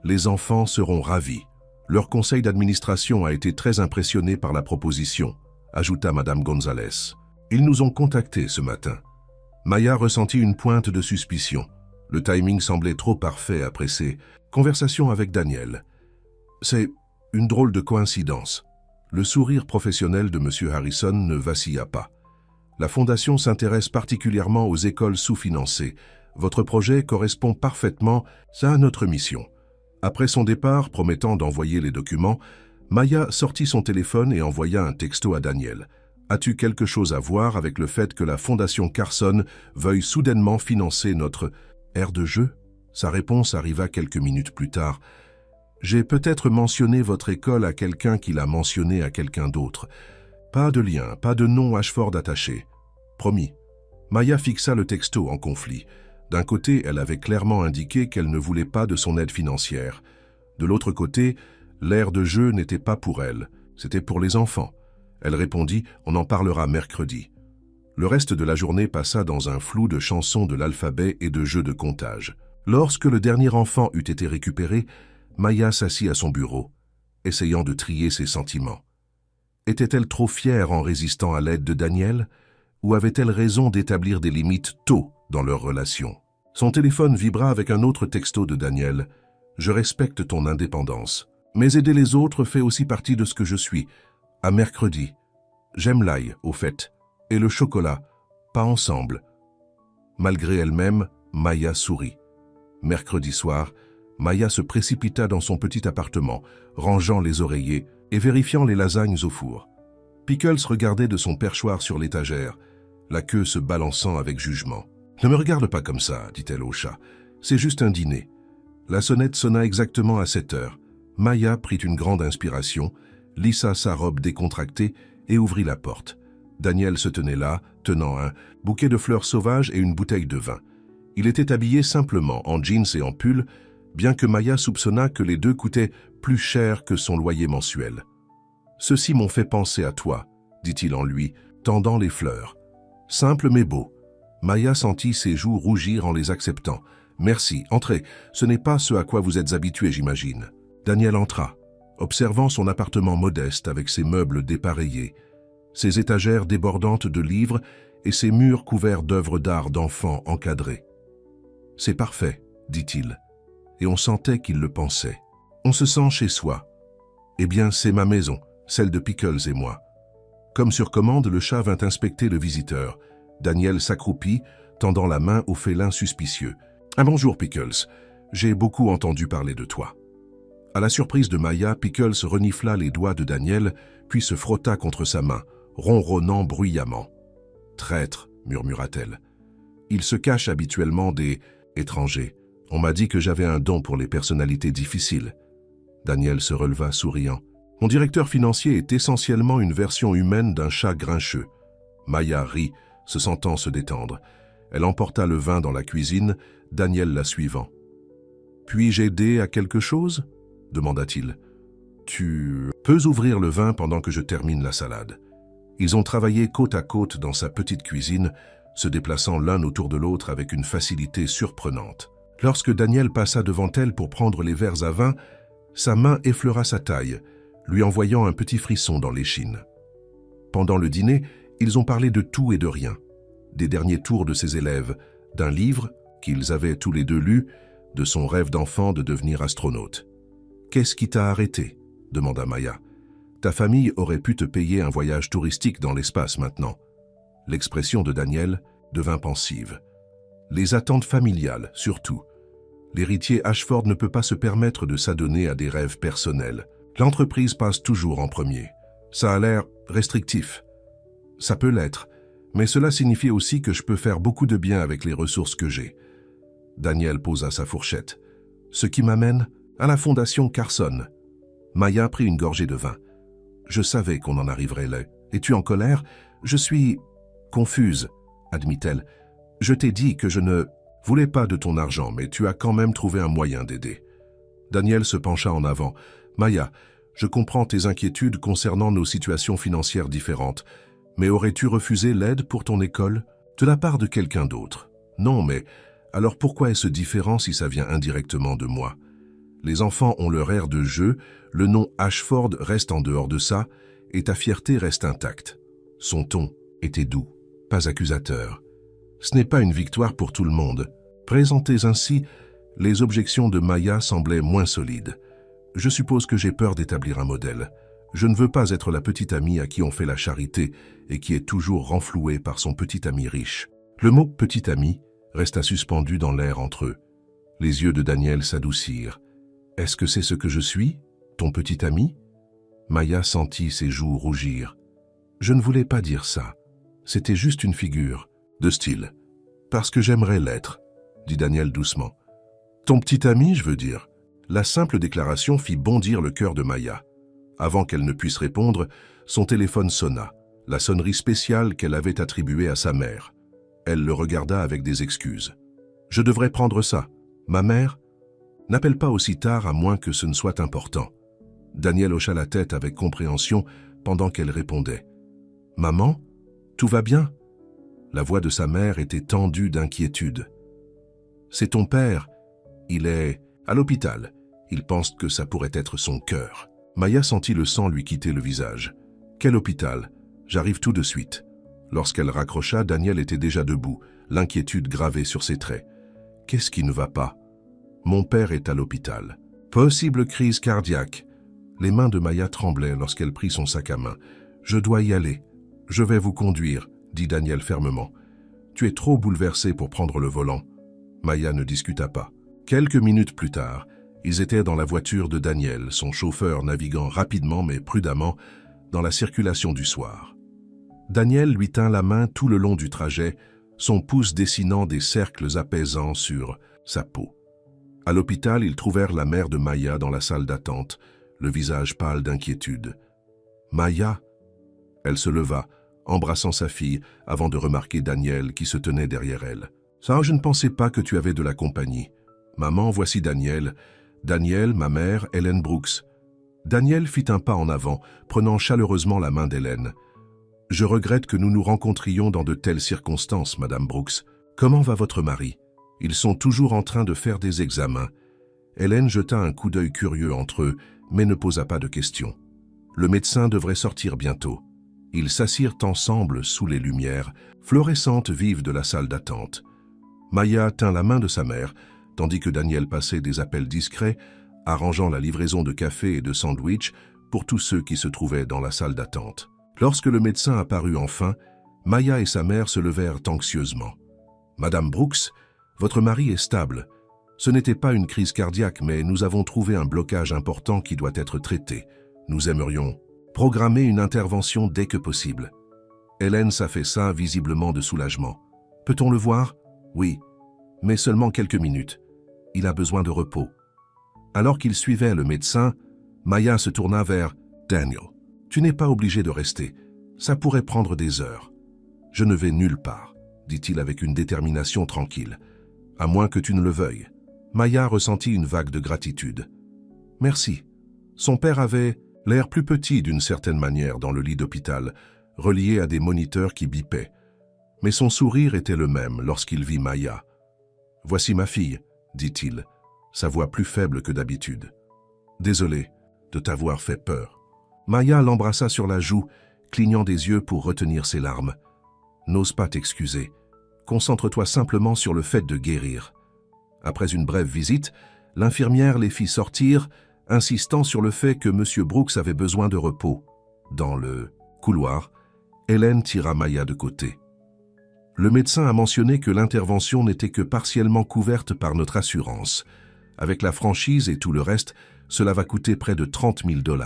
Les enfants seront ravis. Leur conseil d'administration a été très impressionné par la proposition, ajouta Madame Gonzalez. Ils nous ont contactés ce matin. Maya ressentit une pointe de suspicion. Le timing semblait trop parfait après ses conversations avec Daniel. C'est une drôle de coïncidence. Le sourire professionnel de M. Harrison ne vacilla pas. La Fondation s'intéresse particulièrement aux écoles sous-financées. Votre projet correspond parfaitement à notre mission. Après son départ, promettant d'envoyer les documents, Maya sortit son téléphone et envoya un texto à Daniel. As-tu quelque chose à voir avec le fait que la Fondation Carson veuille soudainement financer notre aire de jeu? Sa réponse arriva quelques minutes plus tard. J'ai peut-être mentionné votre école à quelqu'un qui l'a mentionné à quelqu'un d'autre. Pas de lien, pas de nom Ashford attaché. Promis. Maya fixa le texto en conflit. D'un côté, elle avait clairement indiqué qu'elle ne voulait pas de son aide financière. De l'autre côté, l'aire de jeu n'était pas pour elle, c'était pour les enfants. Elle répondit « On en parlera mercredi ». Le reste de la journée passa dans un flou de chansons de l'alphabet et de jeux de comptage. Lorsque le dernier enfant eut été récupéré, Maya s'assit à son bureau, essayant de trier ses sentiments. Était-elle trop fière en résistant à l'aide de Daniel, ou avait-elle raison d'établir des limites tôt dans leur relation? Son téléphone vibra avec un autre texto de Daniel. « Je respecte ton indépendance, mais aider les autres fait aussi partie de ce que je suis. À mercredi. J'aime l'ail, au fait, et le chocolat, pas ensemble. » Malgré elle-même, Maya sourit. Mercredi soir, Maya se précipita dans son petit appartement, rangeant les oreillers et vérifiant les lasagnes au four. Pickles regardait de son perchoir sur l'étagère, la queue se balançant avec jugement. « Ne me regarde pas comme ça, dit-elle au chat. C'est juste un dîner. » La sonnette sonna exactement à 7 heures. Maya prit une grande inspiration, lissa sa robe décontractée et ouvrit la porte. Daniel se tenait là, tenant un bouquet de fleurs sauvages et une bouteille de vin. Il était habillé simplement, en jeans et en pull, bien que Maya soupçonna que les deux coûtaient plus cher que son loyer mensuel. « Ceux-ci m'ont fait penser à toi, » dit-il en lui, tendant les fleurs. Simple mais beau. Maya sentit ses joues rougir en les acceptant. « Merci, entrez. Ce n'est pas ce à quoi vous êtes habitué, j'imagine. » Daniel entra, observant son appartement modeste avec ses meubles dépareillés, ses étagères débordantes de livres et ses murs couverts d'œuvres d'art d'enfants encadrées. « C'est parfait, » dit-il, et on sentait qu'il le pensait. « On se sent chez soi. Eh bien, c'est ma maison, celle de Pickles et moi. » Comme sur commande, le chat vint inspecter le visiteur. Daniel s'accroupit, tendant la main au félin suspicieux. « Ah bonjour, Pickles. J'ai beaucoup entendu parler de toi. » À la surprise de Maya, Pickles renifla les doigts de Daniel, puis se frotta contre sa main, ronronnant bruyamment. « Traître, murmura-t-elle. Il se cache habituellement des étrangers. On m'a dit que j'avais un don pour les personnalités difficiles. » Daniel se releva, souriant. « Mon directeur financier est essentiellement une version humaine d'un chat grincheux. » Maya rit, se sentant se détendre. Elle emporta le vin dans la cuisine, Daniel la suivant. « Puis-je aider à quelque chose ?» demanda-t-il. « Tu peux ouvrir le vin pendant que je termine la salade. » Ils ont travaillé côte à côte dans sa petite cuisine, se déplaçant l'un autour de l'autre avec une facilité surprenante. Lorsque Daniel passa devant elle pour prendre les verres à vin, sa main effleura sa taille, lui envoyant un petit frisson dans l'échine. Pendant le dîner, ils ont parlé de tout et de rien. Des derniers tours de ses élèves, d'un livre qu'ils avaient tous les deux lu, de son rêve d'enfant de devenir astronaute. « Qu'est-ce qui t'a arrêté ?» demanda Maya. « Ta famille aurait pu te payer un voyage touristique dans l'espace maintenant. » L'expression de Daniel devint pensive. Les attentes familiales, surtout. L'héritier Ashford ne peut pas se permettre de s'adonner à des rêves personnels. L'entreprise passe toujours en premier. Ça a l'air restrictif. Ça peut l'être, mais cela signifie aussi que je peux faire beaucoup de bien avec les ressources que j'ai. Daniel posa sa fourchette. Ce qui m'amène à la Fondation Carson. Maya prit une gorgée de vin. Je savais qu'on en arriverait là. Es-tu en colère? Je suis confuse, admit-elle. Je t'ai dit que je ne voulais pas de ton argent, mais tu as quand même trouvé un moyen d'aider. Daniel se pencha en avant. Maya, je comprends tes inquiétudes concernant nos situations financières différentes, mais aurais-tu refusé l'aide pour ton école de la part de quelqu'un d'autre? Non, mais alors pourquoi est-ce différent si ça vient indirectement de moi? Les enfants ont leur aire de jeu, le nom Ashford reste en dehors de ça, et ta fierté reste intacte. Son ton était doux, pas accusateur. Ce n'est pas une victoire pour tout le monde. Présentées ainsi, les objections de Maya semblaient moins solides. Je suppose que j'ai peur d'établir un modèle. Je ne veux pas être la petite amie à qui on fait la charité et qui est toujours renflouée par son petit ami riche. Le mot « petit ami » resta suspendu dans l'air entre eux. Les yeux de Daniel s'adoucirent. « Est-ce que c'est ce que je suis, ton petit ami ?» Maya sentit ses joues rougir. « Je ne voulais pas dire ça. C'était juste une figure, de style. Parce que j'aimerais l'être, » dit Daniel doucement. « Ton petit ami, je veux dire. » La simple déclaration fit bondir le cœur de Maya. Avant qu'elle ne puisse répondre, son téléphone sonna, la sonnerie spéciale qu'elle avait attribuée à sa mère. Elle le regarda avec des excuses. « Je devrais prendre ça. Ma mère ? N'appelle pas aussi tard à moins que ce ne soit important. » Daniel hocha la tête avec compréhension pendant qu'elle répondait. « Maman, tout va bien ?» La voix de sa mère était tendue d'inquiétude. « C'est ton père. Il est à l'hôpital. Il pense que ça pourrait être son cœur. » Maya sentit le sang lui quitter le visage. « Quel hôpital? J'arrive tout de suite. » Lorsqu'elle raccrocha, Daniel était déjà debout, l'inquiétude gravée sur ses traits. « Qu'est-ce qui ne va pas? »« Mon père est à l'hôpital. Possible crise cardiaque. » Les mains de Maya tremblaient lorsqu'elle prit son sac à main. « Je dois y aller. Je vais vous conduire, » dit Daniel fermement. « Tu es trop bouleversé pour prendre le volant. » Maya ne discuta pas. Quelques minutes plus tard, ils étaient dans la voiture de Daniel, son chauffeur naviguant rapidement mais prudemment dans la circulation du soir. Daniel lui tint la main tout le long du trajet, son pouce dessinant des cercles apaisants sur sa peau. À l'hôpital, ils trouvèrent la mère de Maya dans la salle d'attente, le visage pâle d'inquiétude. « Maya ?» Elle se leva, embrassant sa fille, avant de remarquer Daniel qui se tenait derrière elle. « Ça, je ne pensais pas que tu avais de la compagnie. Maman, voici Daniel. Daniel, ma mère, Helen Brooks. » Daniel fit un pas en avant, prenant chaleureusement la main d'Hélène. « Je regrette que nous nous rencontrions dans de telles circonstances, Madame Brooks. Comment va votre mari? Ils sont toujours en train de faire des examens. » Hélène jeta un coup d'œil curieux entre eux, mais ne posa pas de questions. Le médecin devrait sortir bientôt. Ils s'assirent ensemble sous les lumières, fluorescentes vives de la salle d'attente. Maya tint la main de sa mère, tandis que Daniel passait des appels discrets, arrangeant la livraison de café et de sandwich pour tous ceux qui se trouvaient dans la salle d'attente. Lorsque le médecin apparut enfin, Maya et sa mère se levèrent anxieusement. « Madame Brooks, votre mari est stable. Ce n'était pas une crise cardiaque, mais nous avons trouvé un blocage important qui doit être traité. Nous aimerions programmer une intervention dès que possible. » Hélène s'affaissa visiblement de soulagement. « Peut-on le voir? »« Oui, mais seulement quelques minutes. Il a besoin de repos. » Alors qu'il suivait le médecin, Maya se tourna vers Daniel. « Tu n'es pas obligé de rester. Ça pourrait prendre des heures. »« Je ne vais nulle part, » dit-il avec une détermination tranquille. « À moins que tu ne le veuilles. » Maya ressentit une vague de gratitude. « Merci. » Son père avait l'air plus petit d'une certaine manière dans le lit d'hôpital, relié à des moniteurs qui bipaient. Mais son sourire était le même lorsqu'il vit Maya. « Voici ma fille, » dit-il, sa voix plus faible que d'habitude. « Désolé de t'avoir fait peur. » Maya l'embrassa sur la joue, clignant des yeux pour retenir ses larmes. « N'ose pas t'excuser. Concentre-toi simplement sur le fait de guérir. » Après une brève visite, l'infirmière les fit sortir, insistant sur le fait que M. Brooks avait besoin de repos. Dans le couloir, Hélène tira Maya de côté. « Le médecin a mentionné que l'intervention n'était que partiellement couverte par notre assurance. Avec la franchise et tout le reste, cela va coûter près de 30 000 $.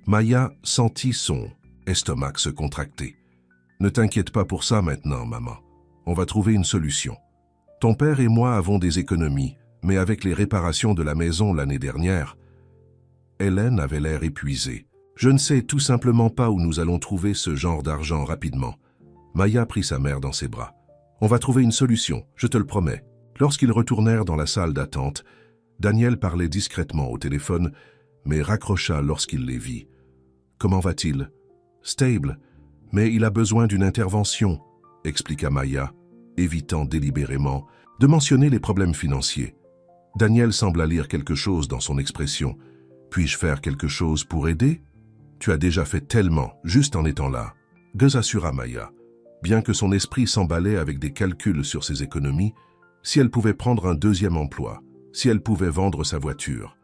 Maya sentit son estomac se contracter. « Ne t'inquiète pas pour ça maintenant, maman. On va trouver une solution. Ton père et moi avons des économies, mais avec les réparations de la maison l'année dernière... » Hélène avait l'air épuisée. « Je ne sais tout simplement pas où nous allons trouver ce genre d'argent rapidement. » Maya prit sa mère dans ses bras. « On va trouver une solution, je te le promets. » Lorsqu'ils retournèrent dans la salle d'attente, Daniel parlait discrètement au téléphone, mais raccrocha lorsqu'il les vit. « Comment va-t-il? »« Stable, mais il a besoin d'une intervention, » expliqua Maya. évitant délibérément de mentionner les problèmes financiers. Daniel sembla lire quelque chose dans son expression. « Puis-je faire quelque chose pour aider ?»« Tu as déjà fait tellement, juste en étant là. » Gus assura Maya. Bien que son esprit s'emballait avec des calculs sur ses économies, si elle pouvait prendre un deuxième emploi, si elle pouvait vendre sa voiture.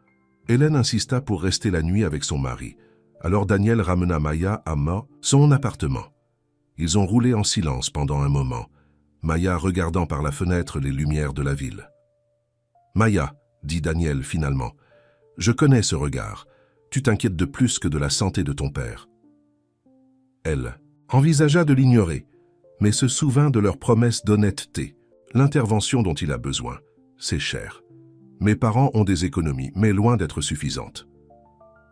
Hélène insista pour rester la nuit avec son mari. Alors Daniel ramena Maya à son appartement. Ils ont roulé en silence pendant un moment, Maya regardant par la fenêtre les lumières de la ville. « Maya, dit Daniel finalement, je connais ce regard. Tu t'inquiètes de plus que de la santé de ton père. » Elle envisagea de l'ignorer, mais se souvint de leur promesse d'honnêteté. L'intervention dont il a besoin, c'est cher. Mes parents ont des économies, mais loin d'être suffisantes.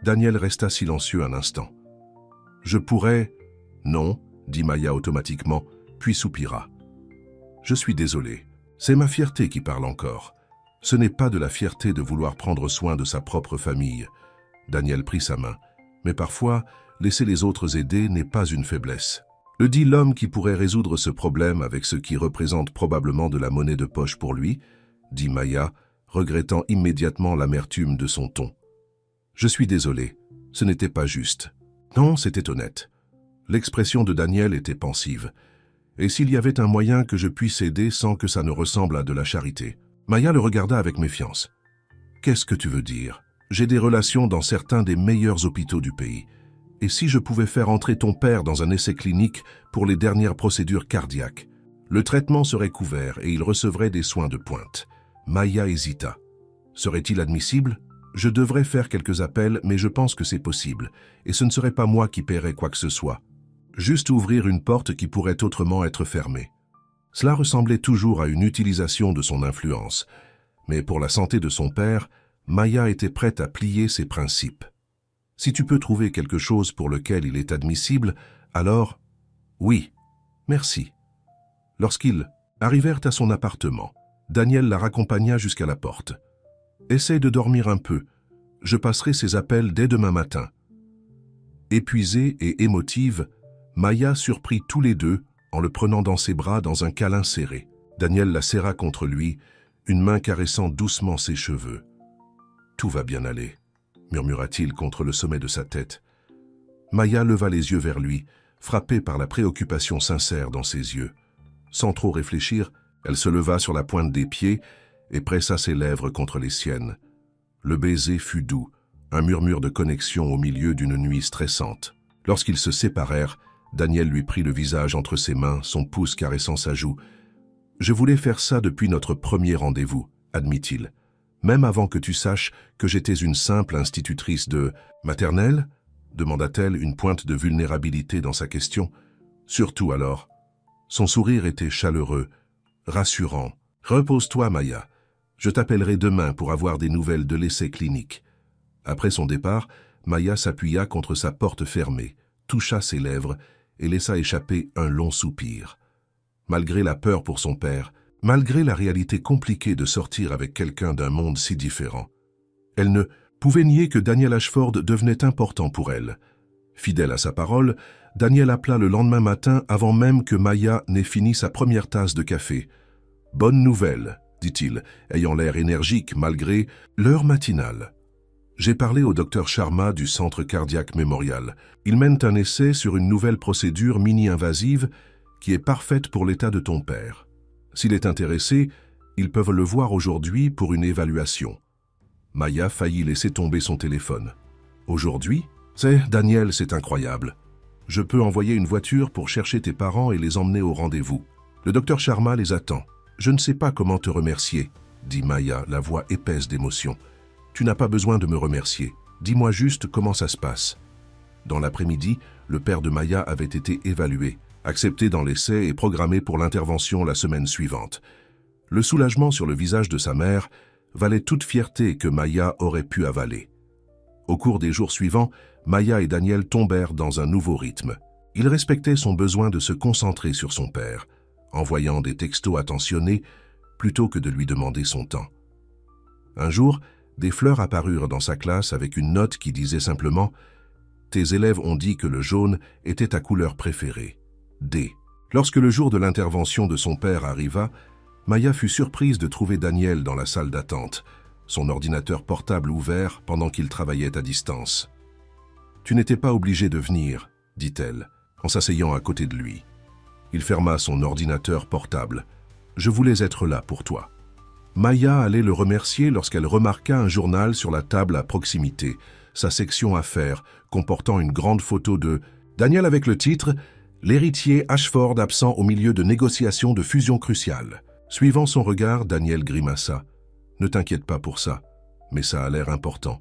Daniel resta silencieux un instant. « Je pourrais... » « Non, » dit Maya automatiquement, puis soupira. « Je suis désolé. C'est ma fierté qui parle encore. Ce n'est pas de la fierté de vouloir prendre soin de sa propre famille. » Daniel prit sa main. « Mais parfois, laisser les autres aider n'est pas une faiblesse. » Le dit l'homme qui pourrait résoudre ce problème avec ce qui représente probablement de la monnaie de poche pour lui, dit Maya, regrettant immédiatement l'amertume de son ton. « Je suis désolé, ce n'était pas juste. » Non, c'était honnête. L'expression de Daniel était pensive. « Et s'il y avait un moyen que je puisse aider sans que ça ne ressemble à de la charité ?» Maya le regarda avec méfiance. « Qu'est-ce que tu veux dire? J'ai des relations dans certains des meilleurs hôpitaux du pays. Et si je pouvais faire entrer ton père dans un essai clinique pour les dernières procédures cardiaques, le traitement serait couvert et il recevrait des soins de pointe. » Maya hésita. « Serait-il admissible? Je devrais faire quelques appels, mais je pense que c'est possible. Et ce ne serait pas moi qui paierais quoi que ce soit. Juste ouvrir une porte qui pourrait autrement être fermée. » Cela ressemblait toujours à une utilisation de son influence. Mais pour la santé de son père, Maya était prête à plier ses principes. Si tu peux trouver quelque chose pour lequel il est admissible, alors... Oui, merci. Lorsqu'ils arrivèrent à son appartement, Daniel la raccompagna jusqu'à la porte. « Essaye de dormir un peu. Je passerai ces appels dès demain matin. » Épuisée et émotive, Maya surprit tous les deux en le prenant dans ses bras dans un câlin serré. Daniel la serra contre lui, une main caressant doucement ses cheveux. « Tout va bien aller, » murmura-t-il contre le sommet de sa tête. Maya leva les yeux vers lui, frappée par la préoccupation sincère dans ses yeux. Sans trop réfléchir, elle se leva sur la pointe des pieds et pressa ses lèvres contre les siennes. Le baiser fut doux, un murmure de connexion au milieu d'une nuit stressante. Lorsqu'ils se séparèrent, Daniel lui prit le visage entre ses mains, son pouce caressant sa joue. « Je voulais faire ça depuis notre premier rendez-vous, » admit-il. « Même avant que tu saches que j'étais une simple institutrice de... maternelle ?» demanda-t-elle, une pointe de vulnérabilité dans sa question. « Surtout alors. » Son sourire était chaleureux, rassurant. « Repose-toi, Maya. Je t'appellerai demain pour avoir des nouvelles de l'essai clinique. » Après son départ, Maya s'appuya contre sa porte fermée, toucha ses lèvres et laissa échapper un long soupir. Malgré la peur pour son père, malgré la réalité compliquée de sortir avec quelqu'un d'un monde si différent, elle ne pouvait nier que Daniel Ashford devenait important pour elle. Fidèle à sa parole, Daniel appela le lendemain matin avant même que Maya n'ait fini sa première tasse de café. « Bonne nouvelle, » dit-il, ayant l'air énergique malgré l'heure matinale. « J'ai parlé au docteur Sharma du Centre cardiaque mémorial. Ils mènent un essai sur une nouvelle procédure mini-invasive qui est parfaite pour l'état de ton père. S'il est intéressé, ils peuvent le voir aujourd'hui pour une évaluation. » Maya faillit laisser tomber son téléphone. « Aujourd'hui ? Daniel, c'est incroyable. Je peux envoyer une voiture pour chercher tes parents et les emmener au rendez-vous. Le docteur Sharma les attend. Je ne sais pas comment te remercier, » dit Maya, la voix épaisse d'émotion. « Tu n'as pas besoin de me remercier. Dis-moi juste comment ça se passe. » Dans l'après-midi, le père de Maya avait été évalué, accepté dans l'essai et programmé pour l'intervention la semaine suivante. Le soulagement sur le visage de sa mère valait toute fierté que Maya aurait pu avaler. Au cours des jours suivants, Maya et Daniel tombèrent dans un nouveau rythme. Ils respectaient son besoin de se concentrer sur son père, envoyant des textos attentionnés plutôt que de lui demander son temps. Un jour, des fleurs apparurent dans sa classe avec une note qui disait simplement « Tes élèves ont dit que le jaune était ta couleur préférée. D. » Lorsque le jour de l'intervention de son père arriva, Maya fut surprise de trouver Daniel dans la salle d'attente, son ordinateur portable ouvert pendant qu'il travaillait à distance. « Tu n'étais pas obligé de venir, » dit-elle, en s'asseyant à côté de lui. Il ferma son ordinateur portable. « Je voulais être là pour toi. » Maya allait le remercier lorsqu'elle remarqua un journal sur la table à proximité, sa section affaires, comportant une grande photo de Daniel avec le titre « L'héritier Ashford absent au milieu de négociations de fusion cruciales ». Suivant son regard, Daniel grimaça. « Ne t'inquiète pas pour ça, mais ça a l'air important.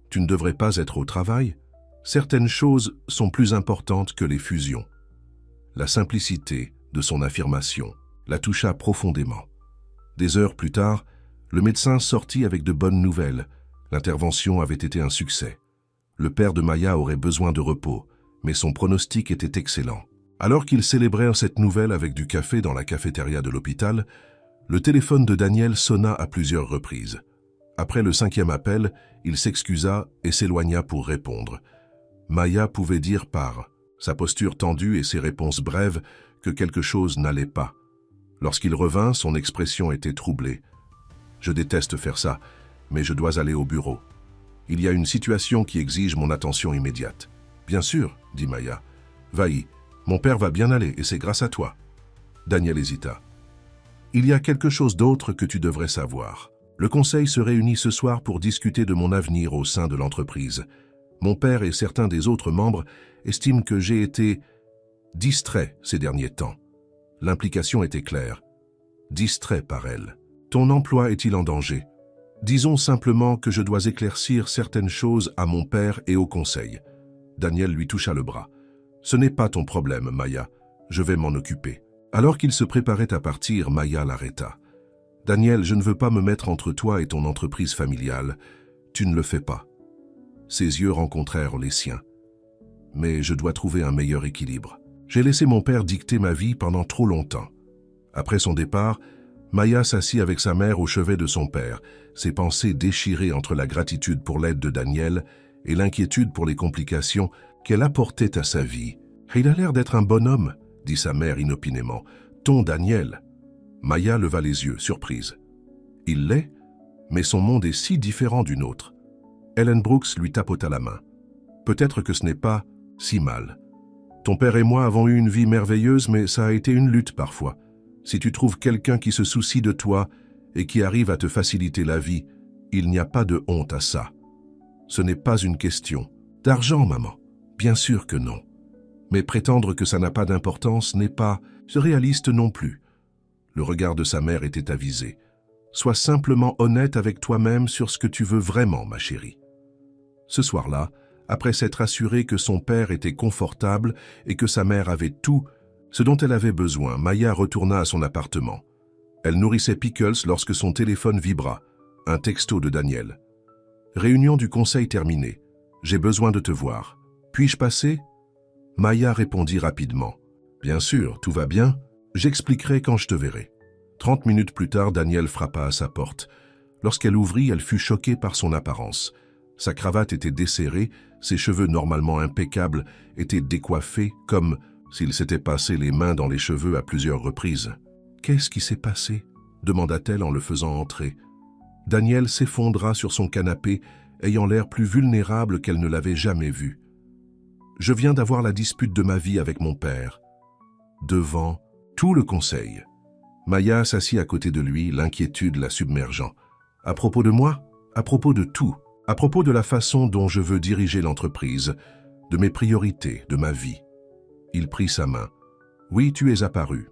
Tu ne devrais pas être au travail? Certaines choses sont plus importantes que les fusions. » La simplicité de son affirmation la toucha profondément. Des heures plus tard, le médecin sortit avec de bonnes nouvelles. L'intervention avait été un succès. Le père de Maya aurait besoin de repos, mais son pronostic était excellent. Alors qu'ils célébrèrent cette nouvelle avec du café dans la cafétéria de l'hôpital, le téléphone de Daniel sonna à plusieurs reprises. Après le 5e appel, il s'excusa et s'éloigna pour répondre. Maya pouvait dire par sa posture tendue et ses réponses brèves que quelque chose n'allait pas. Lorsqu'il revint, son expression était troublée. « Je déteste faire ça, mais je dois aller au bureau. Il y a une situation qui exige mon attention immédiate. »« Bien sûr, » dit Maya. « Va-y, mon père va bien aller et c'est grâce à toi. » Daniel hésita. « Il y a quelque chose d'autre que tu devrais savoir. Le conseil se réunit ce soir pour discuter de mon avenir au sein de l'entreprise. Mon père et certains des autres membres estiment que j'ai été distrait ces derniers temps. L'implication était claire. Distrait par elle. Ton emploi est-il en danger? Disons simplement que je dois éclaircir certaines choses à mon père et au conseil. » Daniel lui toucha le bras. « Ce n'est pas ton problème, Maya. Je vais m'en occuper. » Alors qu'il se préparait à partir, Maya l'arrêta. « Daniel, je ne veux pas me mettre entre toi et ton entreprise familiale. Tu ne le fais pas. » Ses yeux rencontrèrent les siens. « Mais je dois trouver un meilleur équilibre. J'ai laissé mon père dicter ma vie pendant trop longtemps. » Après son départ, Maya s'assit avec sa mère au chevet de son père, ses pensées déchirées entre la gratitude pour l'aide de Daniel et l'inquiétude pour les complications qu'elle apportait à sa vie. « Il a l'air d'être un bon homme, » dit sa mère inopinément. « Ton Daniel. » Maya leva les yeux, surprise. « Il l'est, mais son monde est si différent du nôtre. » Ellen Brooks lui tapota la main. « Peut-être que ce n'est pas si mal. Ton père et moi avons eu une vie merveilleuse, mais ça a été une lutte parfois. Si tu trouves quelqu'un qui se soucie de toi et qui arrive à te faciliter la vie, il n'y a pas de honte à ça. Ce n'est pas une question d'argent, maman. Bien sûr que non. Mais prétendre que ça n'a pas d'importance n'est pas réaliste non plus. » Le regard de sa mère était avisé. « Sois simplement honnête avec toi-même sur ce que tu veux vraiment, ma chérie. » Ce soir-là, après s'être assurée que son père était confortable et que sa mère avait tout ce dont elle avait besoin, Maya retourna à son appartement. Elle nourrissait Pickles lorsque son téléphone vibra. Un texto de Daniel. « Réunion du conseil terminée. J'ai besoin de te voir. Puis-je passer ?» Maya répondit rapidement. « Bien sûr, tout va bien. J'expliquerai quand je te verrai. » 30 minutes plus tard, Daniel frappa à sa porte. Lorsqu'elle ouvrit, elle fut choquée par son apparence. Sa cravate était desserrée, ses cheveux normalement impeccables étaient décoiffés comme s'il s'était passé les mains dans les cheveux à plusieurs reprises. « Qu'est-ce qui s'est passé ?» demanda-t-elle en le faisant entrer. Daniel s'effondra sur son canapé, ayant l'air plus vulnérable qu'elle ne l'avait jamais vu. « Je viens d'avoir la dispute de ma vie avec mon père. » Devant tout le conseil. Maya s'assit à côté de lui, l'inquiétude la submergeant. « À propos de moi? À propos de tout. À propos de la façon dont je veux diriger l'entreprise, de mes priorités, de ma vie. » Il prit sa main. « Oui, tu es apparu.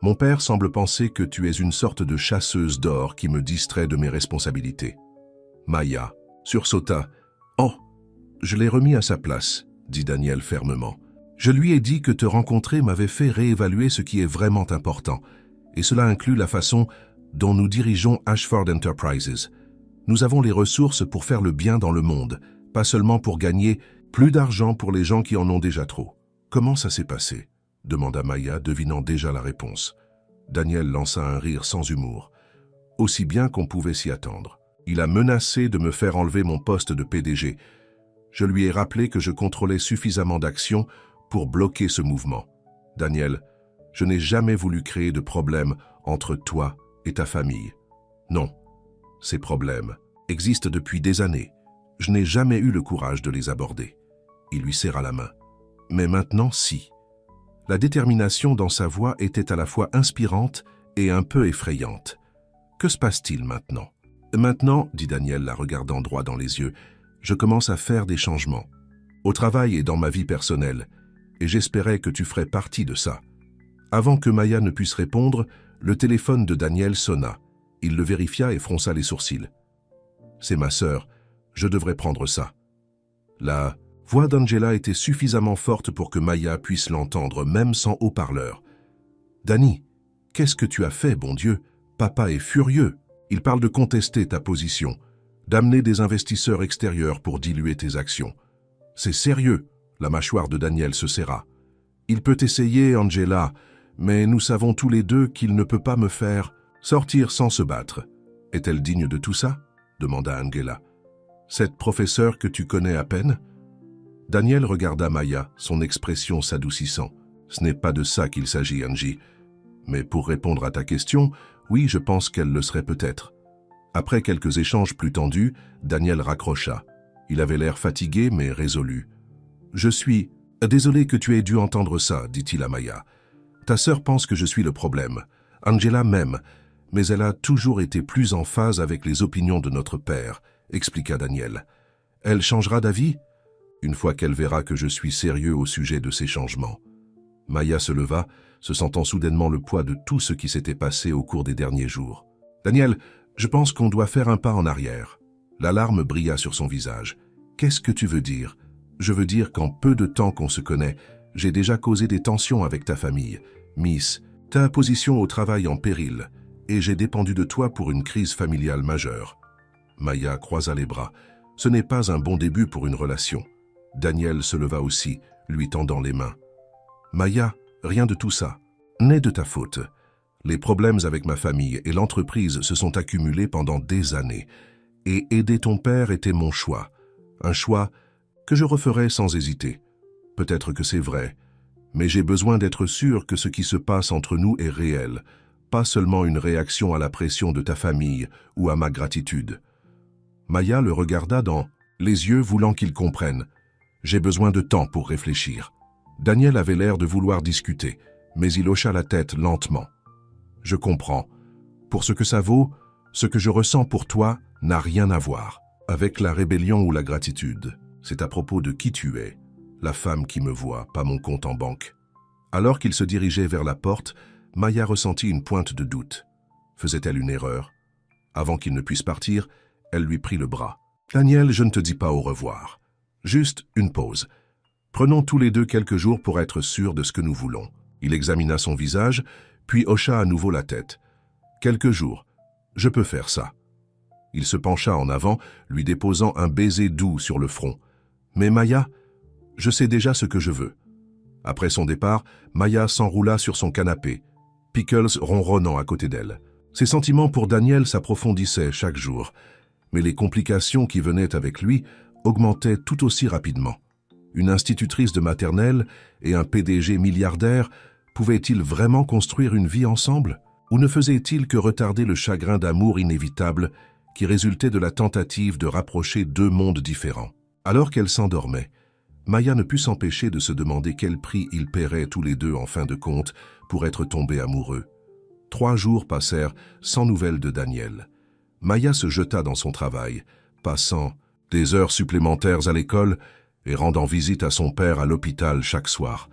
Mon père semble penser que tu es une sorte de chasseuse d'or qui me distrait de mes responsabilités. » Maya sursauta. « Oh, je l'ai remis à sa place, » dit Daniel fermement. « Je lui ai dit que te rencontrer m'avait fait réévaluer ce qui est vraiment important, et cela inclut la façon dont nous dirigeons Ashford Enterprises. Nous avons les ressources pour faire le bien dans le monde, pas seulement pour gagner plus d'argent pour les gens qui en ont déjà trop. » « Comment ça s'est passé ?» demanda Maya, devinant déjà la réponse. Daniel lança un rire sans humour. Aussi bien qu'on pouvait s'y attendre. Il a menacé de me faire enlever mon poste de PDG. Je lui ai rappelé que je contrôlais suffisamment d'actions pour bloquer ce mouvement. Daniel, Je n'ai jamais voulu créer de problème entre toi et ta famille. Non, ces problèmes existent depuis des années. Je n'ai jamais eu le courage de les aborder. Il lui serra la main. Mais maintenant, si. La détermination dans sa voix était à la fois inspirante et un peu effrayante. Que se passe-t-il maintenant? Maintenant, dit Daniel la regardant droit dans les yeux, je commence à faire des changements. Au travail et dans ma vie personnelle. Et j'espérais que tu ferais partie de ça. Avant que Maya ne puisse répondre, le téléphone de Daniel sonna. Il le vérifia et fronça les sourcils. C'est ma sœur, je devrais prendre ça. La voix d'Angela était suffisamment forte pour que Maya puisse l'entendre, même sans haut-parleur. Dani, qu'est-ce que tu as fait, bon Dieu? Papa est furieux. Il parle de contester ta position, d'amener des investisseurs extérieurs pour diluer tes actions. C'est sérieux, la mâchoire de Daniel se serra. Il peut essayer, Angela, mais nous savons tous les deux qu'il ne peut pas me faire sortir sans se battre. Est-elle digne de tout ça? Demanda Angela. Cette professeure que tu connais à peine? Daniel regarda Maya, son expression s'adoucissant. Ce n'est pas de ça qu'il s'agit, Angie. Mais pour répondre à ta question, oui, je pense qu'elle le serait peut-être. Après quelques échanges plus tendus, Daniel raccrocha. Il avait l'air fatigué, mais résolu. « Je suis désolé que tu aies dû entendre ça, dit-il à Maya. Ta sœur pense que je suis le problème. Angela m'aime, mais elle a toujours été plus en phase avec les opinions de notre père, expliqua Daniel. Elle changera d'avis? Une fois qu'elle verra que je suis sérieux au sujet de ces changements. Maya se leva, se sentant soudainement le poids de tout ce qui s'était passé au cours des derniers jours. Daniel, je pense qu'on doit faire un pas en arrière. La larme brilla sur son visage. Qu'est-ce que tu veux dire? Je veux dire qu'en peu de temps qu'on se connaît, j'ai déjà causé des tensions avec ta famille. Miss, ta position au travail en péril, et j'ai dépendu de toi pour une crise familiale majeure. Maya croisa les bras. Ce n'est pas un bon début pour une relation. Daniel se leva aussi, lui tendant les mains. Maya, rien de tout ça. N'est de ta faute. Les problèmes avec ma famille et l'entreprise se sont accumulés pendant des années. Et aider ton père était mon choix. Un choix que je referais sans hésiter. Peut-être que c'est vrai, mais j'ai besoin d'être sûr que ce qui se passe entre nous est réel, pas seulement une réaction à la pression de ta famille ou à ma gratitude. Maya le regarda dans les yeux voulant qu'il comprenne. J'ai besoin de temps pour réfléchir. Daniel avait l'air de vouloir discuter, mais il hocha la tête lentement. Je comprends. Pour ce que ça vaut, ce que je ressens pour toi n'a rien à voir avec la rébellion ou la gratitude. C'est à propos de qui tu es, la femme qui me voit, pas mon compte en banque. Alors qu'il se dirigeait vers la porte, Maya ressentit une pointe de doute. Faisait-elle une erreur? Avant qu'il ne puisse partir, elle lui prit le bras. « Daniel, je ne te dis pas au revoir. Juste une pause. Prenons tous les deux quelques jours pour être sûrs de ce que nous voulons. » Il examina son visage, puis hocha à nouveau la tête. « Quelques jours. Je peux faire ça. » Il se pencha en avant, lui déposant un baiser doux sur le front. « Mais Maya, je sais déjà ce que je veux. » Après son départ, Maya s'enroula sur son canapé, Pickles ronronnant à côté d'elle. Ses sentiments pour Daniel s'approfondissaient chaque jour, mais les complications qui venaient avec lui augmentaient tout aussi rapidement. Une institutrice de maternelle et un PDG milliardaire, pouvaient-ils vraiment construire une vie ensemble? Ou ne faisait-il que retarder le chagrin d'amour inévitable qui résultait de la tentative de rapprocher deux mondes différents? Alors qu'elle s'endormait, Maya ne put s'empêcher de se demander quel prix ils paieraient tous les deux en fin de compte pour être tombés amoureux. 3 jours passèrent sans nouvelles de Daniel. Maya se jeta dans son travail, passant des heures supplémentaires à l'école et rendant visite à son père à l'hôpital chaque soir.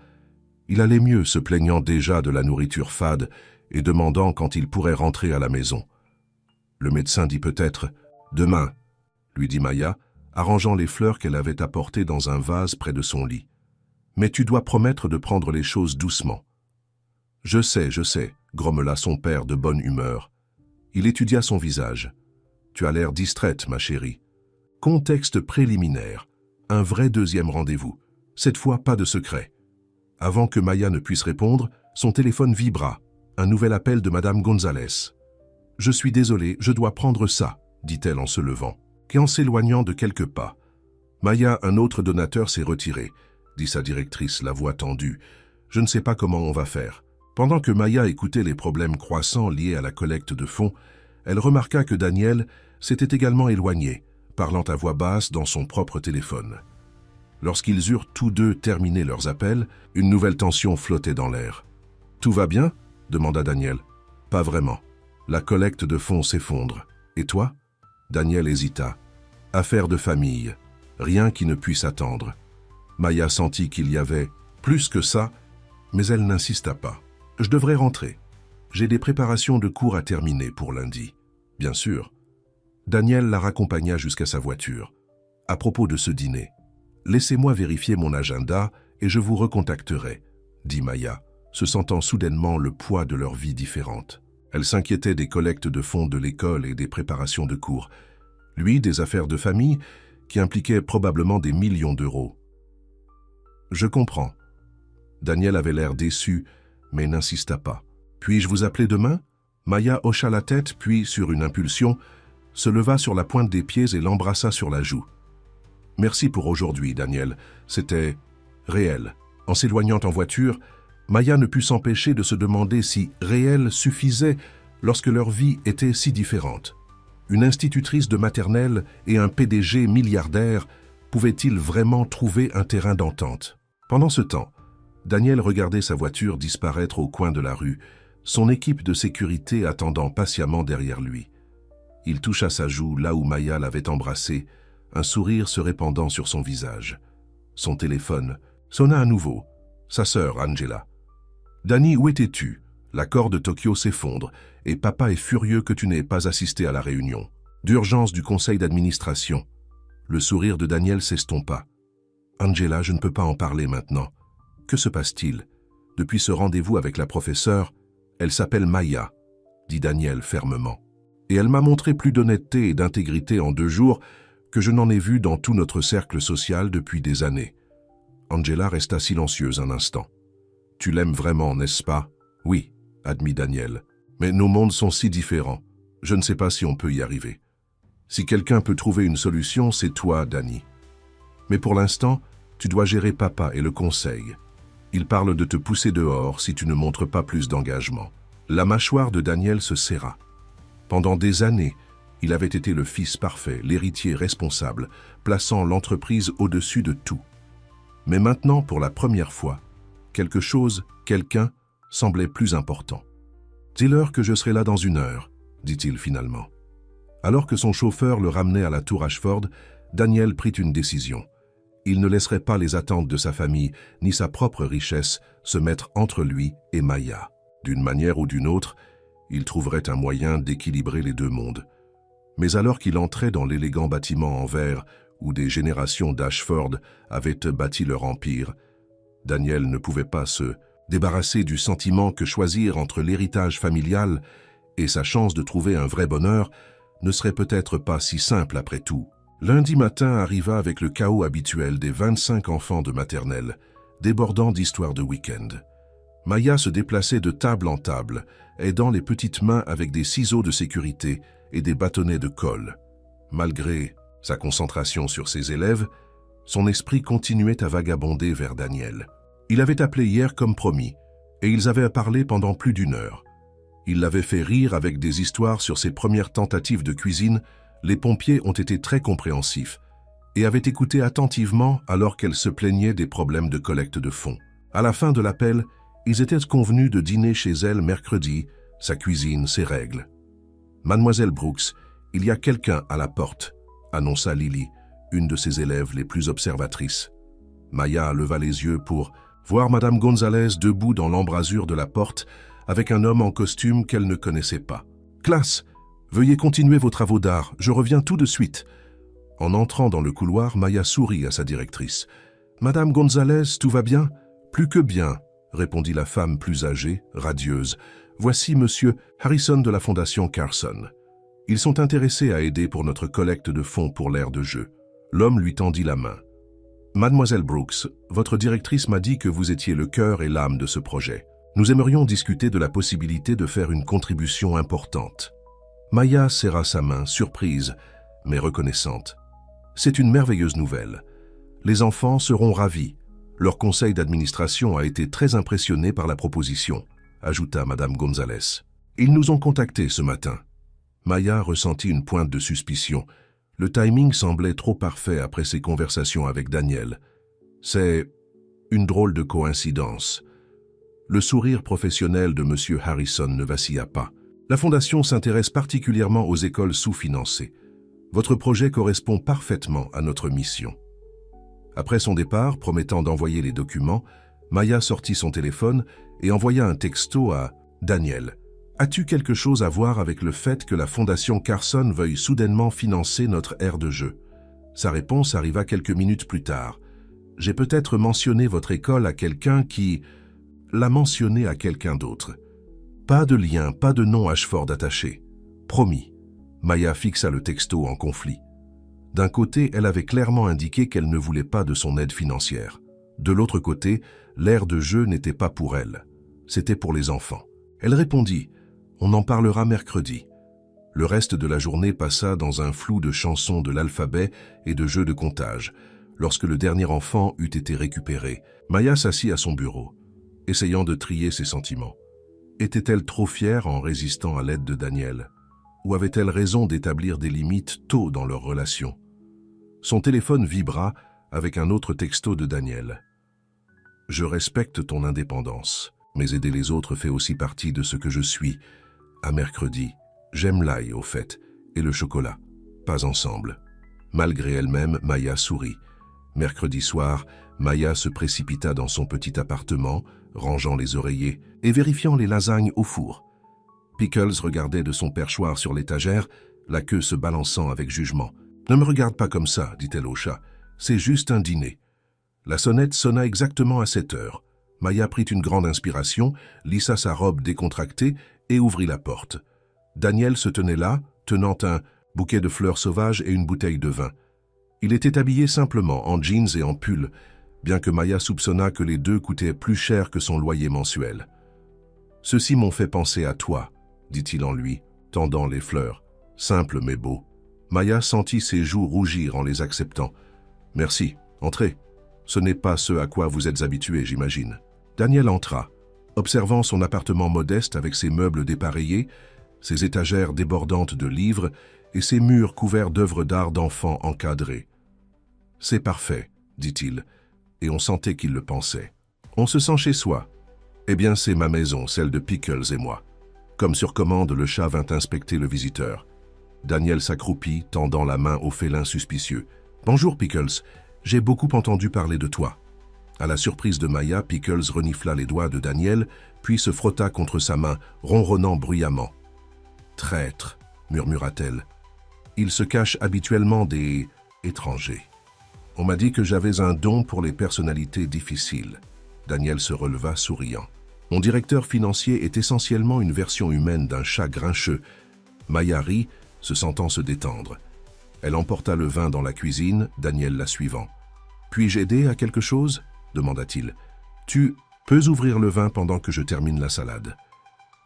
Il allait mieux, se plaignant déjà de la nourriture fade et demandant quand il pourrait rentrer à la maison. Le médecin dit peut-être « Demain », lui dit Maya, arrangeant les fleurs qu'elle avait apportées dans un vase près de son lit. « Mais tu dois promettre de prendre les choses doucement. »« je sais, grommela son père de bonne humeur. Il étudia son visage. « Tu as l'air distraite, ma chérie. » Contexte préliminaire. Un vrai deuxième rendez-vous. Cette fois, pas de secret. Avant que Maya ne puisse répondre, son téléphone vibra. Un nouvel appel de Madame Gonzalez. « Je suis désolée, je dois prendre ça, » dit-elle en se levant, et en s'éloignant de quelques pas. « Maya, un autre donateur s'est retiré, » dit sa directrice, la voix tendue. « Je ne sais pas comment on va faire. Pendant que Maya écoutait les problèmes croissants liés à la collecte de fonds, elle remarqua que Daniel s'était également éloigné, parlant à voix basse dans son propre téléphone. Lorsqu'ils eurent tous deux terminé leurs appels, une nouvelle tension flottait dans l'air. « Tout va bien ?» demanda Daniel. « Pas vraiment. La collecte de fonds s'effondre. Et toi ?» Daniel hésita. « Affaire de famille. Rien qui ne puisse attendre. » Maya sentit qu'il y avait plus que ça, mais elle n'insista pas. « Je devrais rentrer. J'ai des préparations de cours à terminer pour lundi. » « Bien sûr. » Daniel la raccompagna jusqu'à sa voiture. « À propos de ce dîner, laissez-moi vérifier mon agenda et je vous recontacterai, » dit Maya, se sentant soudainement le poids de leur vie différente. Elle s'inquiétait des collectes de fonds de l'école et des préparations de cours. Lui, des affaires de famille qui impliquaient probablement des millions d'euros. « Je comprends. » Daniel avait l'air déçu, mais n'insista pas. « Puis-je vous appeler demain ?» Maya hocha la tête, puis, sur une impulsion, se leva sur la pointe des pieds et l'embrassa sur la joue. « Merci pour aujourd'hui, Daniel. C'était réel. » En s'éloignant en voiture, Maya ne put s'empêcher de se demander si réel suffisait lorsque leur vie était si différente. Une institutrice de maternelle et un PDG milliardaire pouvaient-ils vraiment trouver un terrain d'entente? Pendant ce temps, Daniel regardait sa voiture disparaître au coin de la rue, son équipe de sécurité attendant patiemment derrière lui. Il toucha sa joue là où Maya l'avait embrassé, un sourire se répandant sur son visage. Son téléphone sonna à nouveau. Sa sœur, Angela. « Danny, où étais-tu? L'accord de Tokyo s'effondre et papa est furieux que tu n'aies pas assisté à la réunion. D'urgence du conseil d'administration. » Le sourire de Daniel s'estompa. « Angela, je ne peux pas en parler maintenant. Que se passe-t-il? Depuis ce rendez-vous avec la professeure, elle s'appelle Maya, » dit Daniel fermement. « Et elle m'a montré plus d'honnêteté et d'intégrité en 2 jours que je n'en ai vu dans tout notre cercle social depuis des années. » Angela resta silencieuse un instant. « Tu l'aimes vraiment, n'est-ce pas? »« Oui, » admit Daniel. « Mais nos mondes sont si différents. Je ne sais pas si on peut y arriver. Si quelqu'un peut trouver une solution, c'est toi, Danny. Mais pour l'instant, tu dois gérer papa et le conseil. Il parle de te pousser dehors si tu ne montres pas plus d'engagement. » La mâchoire de Daniel se serra. Pendant des années, il avait été le fils parfait, l'héritier responsable, plaçant l'entreprise au-dessus de tout. Mais maintenant, pour la première fois, quelque chose, quelqu'un, semblait plus important. « Dis-leur que je serai là dans 1 heure, » dit-il finalement. Alors que son chauffeur le ramenait à la tour Ashford, Daniel prit une décision. Il ne laisserait pas les attentes de sa famille, ni sa propre richesse, se mettre entre lui et Maya. D'une manière ou d'une autre, il trouverait un moyen d'équilibrer les 2 mondes. Mais alors qu'il entrait dans l'élégant bâtiment en verre où des générations d'Ashford avaient bâti leur empire, Daniel ne pouvait pas se débarrasser du sentiment que choisir entre l'héritage familial et sa chance de trouver un vrai bonheur ne serait peut-être pas si simple après tout. Lundi matin arriva avec le chaos habituel des 25 enfants de maternelle, débordant d'histoires de week-end. Maya se déplaçait de table en table, aidant les petites mains avec des ciseaux de sécurité et des bâtonnets de colle. Malgré sa concentration sur ses élèves, son esprit continuait à vagabonder vers Daniel. Il avait appelé hier comme promis, et ils avaient parlé pendant plus d'1 heure. Il l'avait fait rire avec des histoires sur ses premières tentatives de cuisine. Les pompiers ont été très compréhensifs et avaient écouté attentivement alors qu'elle se plaignait des problèmes de collecte de fonds. À la fin de l'appel, ils étaient convenus de dîner chez elle mercredi, sa cuisine, ses règles. « Mademoiselle Brooks, il y a quelqu'un à la porte », annonça Lily, une de ses élèves les plus observatrices. Maya leva les yeux pour voir Madame Gonzalez debout dans l'embrasure de la porte avec un homme en costume qu'elle ne connaissait pas. « Classe, veuillez continuer vos travaux d'art, je reviens tout de suite. » En entrant dans le couloir, Maya sourit à sa directrice. « Madame Gonzalez, tout va bien ?»« Plus que bien, » répondit la femme plus âgée, radieuse. « Voici Monsieur Harrison de la Fondation Carson. Ils sont intéressés à aider pour notre collecte de fonds pour l'aire de jeu. » L'homme lui tendit la main. « Mademoiselle Brooks, votre directrice m'a dit que vous étiez le cœur et l'âme de ce projet. Nous aimerions discuter de la possibilité de faire une contribution importante. » Maya serra sa main, surprise, mais reconnaissante. « C'est une merveilleuse nouvelle. Les enfants seront ravis. Leur conseil d'administration a été très impressionné par la proposition. ajouta Madame Gonzalez. Ils nous ont contactés ce matin. Maya ressentit une pointe de suspicion. Le timing semblait trop parfait après ses conversations avec Daniel. C'est une drôle de coïncidence. Le sourire professionnel de M. Harrison ne vacilla pas. La Fondation s'intéresse particulièrement aux écoles sous-financées. Votre projet correspond parfaitement à notre mission. Après son départ, promettant d'envoyer les documents, Maya sortit son téléphone et envoya un texto à Daniel. « As-tu quelque chose à voir avec le fait que la Fondation Carson veuille soudainement financer notre aire de jeu ?» Sa réponse arriva quelques minutes plus tard. « J'ai peut-être mentionné votre école à quelqu'un qui l'a mentionné à quelqu'un d'autre. Pas de lien, pas de nom Ashford attaché. Promis. » Maya fixa le texto en conflit. D'un côté, elle avait clairement indiqué qu'elle ne voulait pas de son aide financière. De l'autre côté, l'aire de jeu n'était pas pour elle. C'était pour les enfants. Elle répondit « On en parlera mercredi ». Le reste de la journée passa dans un flou de chansons de l'alphabet et de jeux de comptage. Lorsque le dernier enfant eut été récupéré, Maya s'assit à son bureau, essayant de trier ses sentiments. Était-elle trop fière en résistant à l'aide de Daniel ? Ou avait-elle raison d'établir des limites tôt dans leur relation? Son téléphone vibra avec un autre texto de Daniel. « Je respecte ton indépendance, mais aider les autres fait aussi partie de ce que je suis. À mercredi, j'aime l'ail au fait, et le chocolat. Pas ensemble. » Malgré elle-même, Maya sourit. Mercredi soir, Maya se précipita dans son petit appartement, rangeant les oreillers et vérifiant les lasagnes au four. Pickles regardait de son perchoir sur l'étagère, la queue se balançant avec jugement. « Ne me regarde pas comme ça, dit-elle au chat. C'est juste un dîner. » La sonnette sonna exactement à 7 heures. Maya prit une grande inspiration, lissa sa robe décontractée et ouvrit la porte. Daniel se tenait là, tenant un bouquet de fleurs sauvages et une bouteille de vin. Il était habillé simplement, en jeans et en pull, bien que Maya soupçonna que les deux coûtaient plus cher que son loyer mensuel. « Ceux-ci m'ont fait penser à toi, » dit-il en lui, tendant les fleurs. Simple mais beau. Maya sentit ses joues rougir en les acceptant. « Merci, entrez. Ce n'est pas ce à quoi vous êtes habitué, j'imagine. » Daniel entra, observant son appartement modeste avec ses meubles dépareillés, ses étagères débordantes de livres et ses murs couverts d'œuvres d'art d'enfants encadrées. « C'est parfait, » dit-il, et on sentait qu'il le pensait. « On se sent chez soi. Eh bien, c'est ma maison, celle de Pickles et moi. » Comme sur commande, le chat vint inspecter le visiteur. Daniel s'accroupit, tendant la main au félin suspicieux. « Bonjour, Pickles. J'ai beaucoup entendu parler de toi. » À la surprise de Maya, Pickles renifla les doigts de Daniel, puis se frotta contre sa main, ronronnant bruyamment. « Traître, murmura-t-elle. Il se cache habituellement des étrangers. On m'a dit que j'avais un don pour les personnalités difficiles. » Daniel se releva, souriant. « Mon directeur financier est essentiellement une version humaine d'un chat grincheux. » Maya rit, se sentant se détendre. Elle emporta le vin dans la cuisine, Daniel la suivant. « Puis-je aider à quelque chose ?» demanda-t-il. « Tu peux ouvrir le vin pendant que je termine la salade. »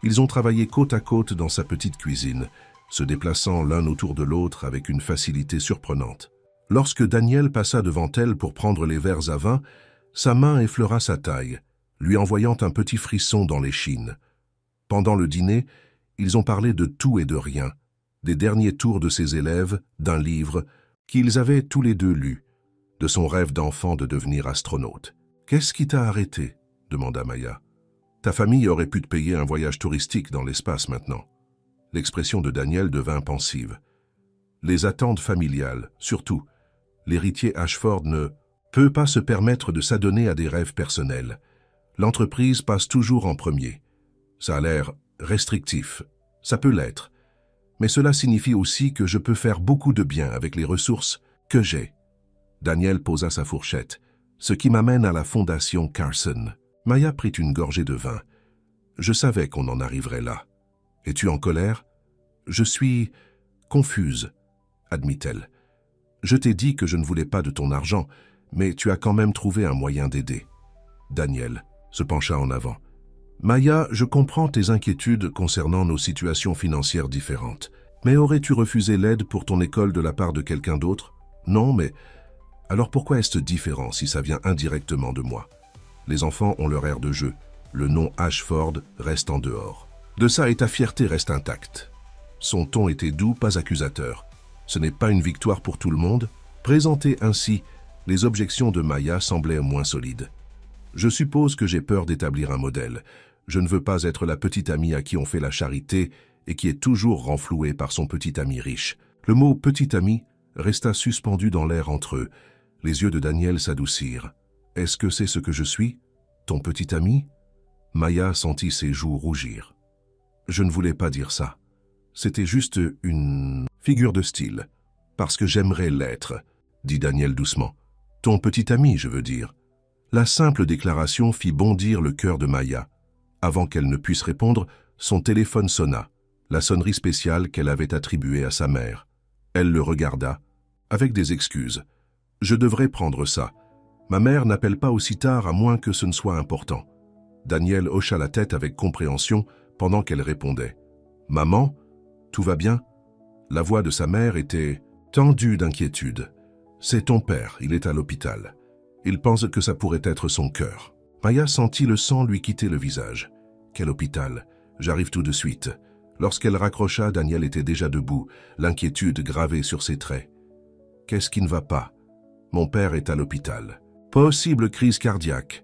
Ils ont travaillé côte à côte dans sa petite cuisine, se déplaçant l'un autour de l'autre avec une facilité surprenante. Lorsque Daniel passa devant elle pour prendre les verres à vin, sa main effleura sa taille, lui envoyant un petit frisson dans l'échine. Pendant le dîner, ils ont parlé de tout et de rien, des derniers tours de ses élèves, d'un livre qu'ils avaient tous les deux lu, de son rêve d'enfant de devenir astronaute. « Qu'est-ce qui t'a arrêté ?» demanda Maya. « Ta famille aurait pu te payer un voyage touristique dans l'espace maintenant. » L'expression de Daniel devint pensive. Les attentes familiales, surtout. L'héritier Ashford ne peut pas se permettre de s'adonner à des rêves personnels. L'entreprise passe toujours en premier. Ça a l'air restrictif. Ça peut l'être. Mais cela signifie aussi que je peux faire beaucoup de bien avec les ressources que j'ai. Daniel posa sa fourchette, ce qui m'amène à la Fondation Carson. Maya prit une gorgée de vin. Je savais qu'on en arriverait là. Es-tu en colère? Je suis confuse, admit-elle. Je t'ai dit que je ne voulais pas de ton argent, mais tu as quand même trouvé un moyen d'aider. Daniel se pencha en avant. Maya, je comprends tes inquiétudes concernant nos situations financières différentes. Mais aurais-tu refusé l'aide pour ton école de la part de quelqu'un d'autre? Non, mais alors pourquoi est-ce différent si ça vient indirectement de moi? Les enfants ont leur aire de jeu. Le nom Ashford reste en dehors. De ça et ta fierté reste intacte. Son ton était doux, pas accusateur. Ce n'est pas une victoire pour tout le monde. Présentées ainsi, les objections de Maya semblaient moins solides. Je suppose que j'ai peur d'établir un modèle. Je ne veux pas être la petite amie à qui on fait la charité et qui est toujours renflouée par son petit ami riche. Le mot « petit ami » resta suspendu dans l'air entre eux. Les yeux de Daniel s'adoucirent. « Est-ce que c'est ce que je suis? Ton petit ami ?» Maya sentit ses joues rougir. « Je ne voulais pas dire ça. C'était juste une figure de style. Parce que j'aimerais l'être, » dit Daniel doucement. « Ton petit ami, je veux dire. » La simple déclaration fit bondir le cœur de Maya. Avant qu'elle ne puisse répondre, son téléphone sonna, la sonnerie spéciale qu'elle avait attribuée à sa mère. Elle le regarda, avec des excuses. « Je devrais prendre ça. Ma mère n'appelle pas aussi tard à moins que ce ne soit important. » Daniel hocha la tête avec compréhension pendant qu'elle répondait. « Maman, tout va bien ?» La voix de sa mère était tendue d'inquiétude. « C'est ton père, il est à l'hôpital. Il pense que ça pourrait être son cœur. » Maya sentit le sang lui quitter le visage. « Quel hôpital? J'arrive tout de suite. » Lorsqu'elle raccrocha, Daniel était déjà debout, l'inquiétude gravée sur ses traits. « Qu'est-ce qui ne va pas? Mon père est à l'hôpital. Possible crise cardiaque. »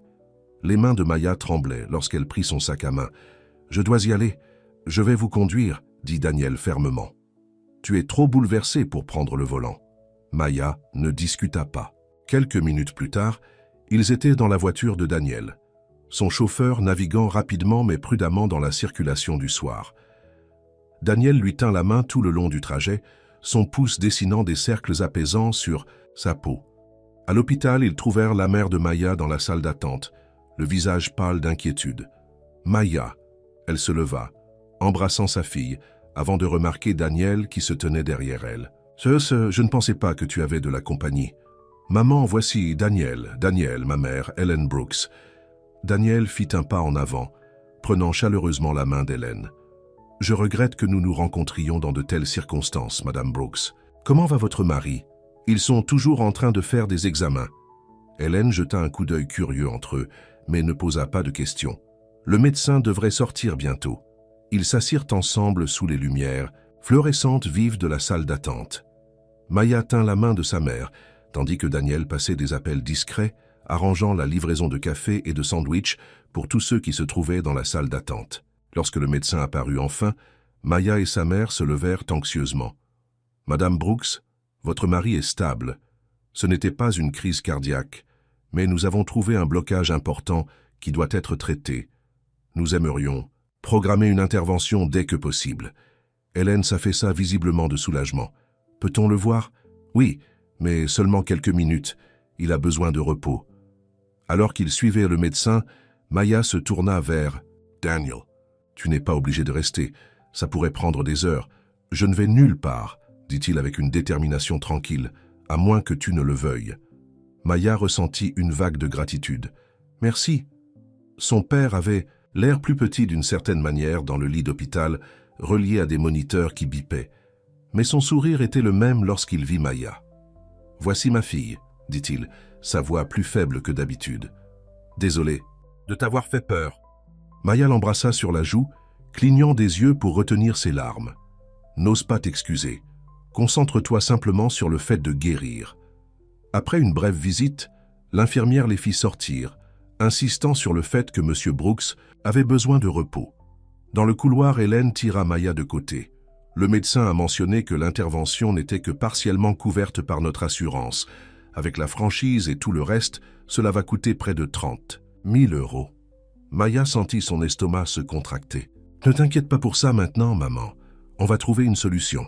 Les mains de Maya tremblaient lorsqu'elle prit son sac à main. « Je dois y aller. Je vais vous conduire, » dit Daniel fermement. « Tu es trop bouleversé pour prendre le volant. » Maya ne discuta pas. Quelques minutes plus tard, ils étaient dans la voiture de Daniel, son chauffeur naviguant rapidement mais prudemment dans la circulation du soir. Daniel lui tint la main tout le long du trajet, son pouce dessinant des cercles apaisants sur sa peau. À l'hôpital, ils trouvèrent la mère de Maya dans la salle d'attente, le visage pâle d'inquiétude. « Maya !» Elle se leva, embrassant sa fille, avant de remarquer Daniel qui se tenait derrière elle. « Je ne pensais pas que tu avais de la compagnie. »« Maman, voici Daniel, ma mère, Helen Brooks. » Daniel fit un pas en avant, prenant chaleureusement la main d'Helen. « Je regrette que nous nous rencontrions dans de telles circonstances, Madame Brooks. Comment va votre mari? Ils sont toujours en train de faire des examens. » Helen jeta un coup d'œil curieux entre eux, mais ne posa pas de questions. Le médecin devrait sortir bientôt. Ils s'assirent ensemble sous les lumières, fluorescentes vives de la salle d'attente. Maya tint la main de sa mère, tandis que Daniel passait des appels discrets, arrangeant la livraison de café et de sandwich pour tous ceux qui se trouvaient dans la salle d'attente. Lorsque le médecin apparut enfin, Maya et sa mère se levèrent anxieusement. « Madame Brooks, votre mari est stable. Ce n'était pas une crise cardiaque, mais nous avons trouvé un blocage important qui doit être traité. Nous aimerions programmer une intervention dès que possible. » Hélène s'affaissa visiblement de soulagement. « Peut-on le voir? »« Oui, mais seulement quelques minutes. Il a besoin de repos. » Alors qu'il suivait le médecin, Maya se tourna vers « Daniel, tu n'es pas obligé de rester. Ça pourrait prendre des heures. Je ne vais nulle part, » dit-il avec une détermination tranquille, « à moins que tu ne le veuilles. » Maya ressentit une vague de gratitude. « Merci. » Son père avait l'air plus petit d'une certaine manière dans le lit d'hôpital, relié à des moniteurs qui bipaient. Mais son sourire était le même lorsqu'il vit Maya. « Voici ma fille, » dit-il, sa voix plus faible que d'habitude. « Désolé de t'avoir fait peur. » Maya l'embrassa sur la joue, clignant des yeux pour retenir ses larmes. « N'ose pas t'excuser. Concentre-toi simplement sur le fait de guérir. » Après une brève visite, l'infirmière les fit sortir, insistant sur le fait que M. Brooks avait besoin de repos. Dans le couloir, Hélène tira Maya de côté. Le médecin a mentionné que l'intervention n'était que partiellement couverte par notre assurance. Avec la franchise et tout le reste, cela va coûter près de 30 000 €. Maya sentit son estomac se contracter. « Ne t'inquiète pas pour ça maintenant, maman. On va trouver une solution.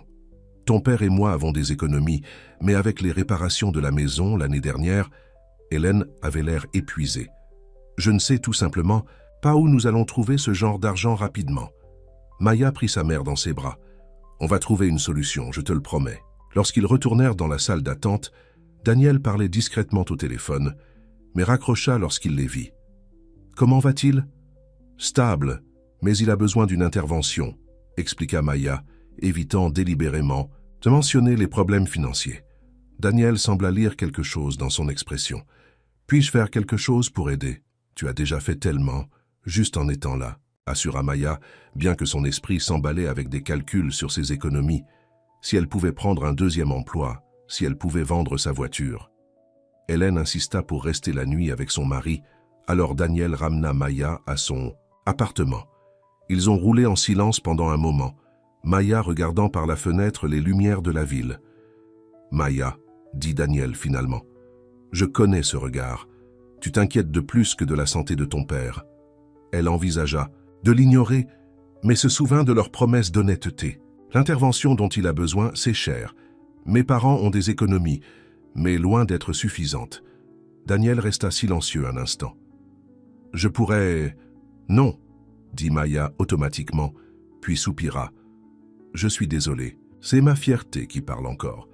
Ton père et moi avons des économies, mais avec les réparations de la maison l'année dernière, Hélène avait l'air épuisée. Je ne sais tout simplement pas où nous allons trouver ce genre d'argent rapidement. » Maya prit sa mère dans ses bras. « On va trouver une solution, je te le promets. » Lorsqu'ils retournèrent dans la salle d'attente, Daniel parlait discrètement au téléphone, mais raccrocha lorsqu'il les vit. « Comment va-t-il? »« Stable, mais il a besoin d'une intervention, » expliqua Maya, évitant délibérément de mentionner les problèmes financiers. Daniel sembla lire quelque chose dans son expression. « Puis-je faire quelque chose pour aider? Tu as déjà fait tellement. Juste en étant là, assura Maya, bien que son esprit s'emballait avec des calculs sur ses économies. Si elle pouvait prendre un deuxième emploi, si elle pouvait vendre sa voiture. Hélène insista pour rester la nuit avec son mari, alors Daniel ramena Maya à son appartement. Ils ont roulé en silence pendant un moment, Maya regardant par la fenêtre les lumières de la ville. « Maya, » dit Daniel finalement, « je connais ce regard. Tu t'inquiètes de plus que de la santé de ton père. » Elle envisagea de l'ignorer, mais se souvint de leur promesse d'honnêteté. L'intervention dont il a besoin, c'est cher. Mes parents ont des économies, mais loin d'être suffisantes. Daniel resta silencieux un instant. « Je pourrais... »« Non, » dit Maya automatiquement, puis soupira. « Je suis désolé, c'est ma fierté qui parle encore.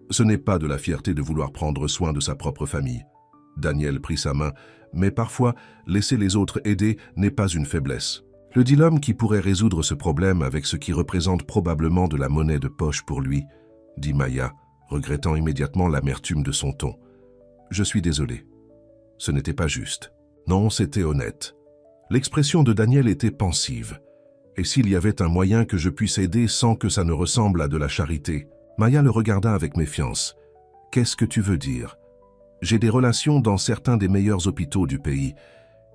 Ce n'est pas de la fierté de vouloir prendre soin de sa propre famille. » Daniel prit sa main, mais parfois, laisser les autres aider n'est pas une faiblesse. Le dit l'homme qui pourrait résoudre ce problème avec ce qui représente probablement de la monnaie de poche pour lui, dit Maya, regrettant immédiatement l'amertume de son ton. Je suis désolé. Ce n'était pas juste. Non, c'était honnête. L'expression de Daniel était pensive. Et s'il y avait un moyen que je puisse aider sans que ça ne ressemble à de la charité? Maya le regarda avec méfiance. Qu'est-ce que tu veux dire? J'ai des relations dans certains des meilleurs hôpitaux du pays.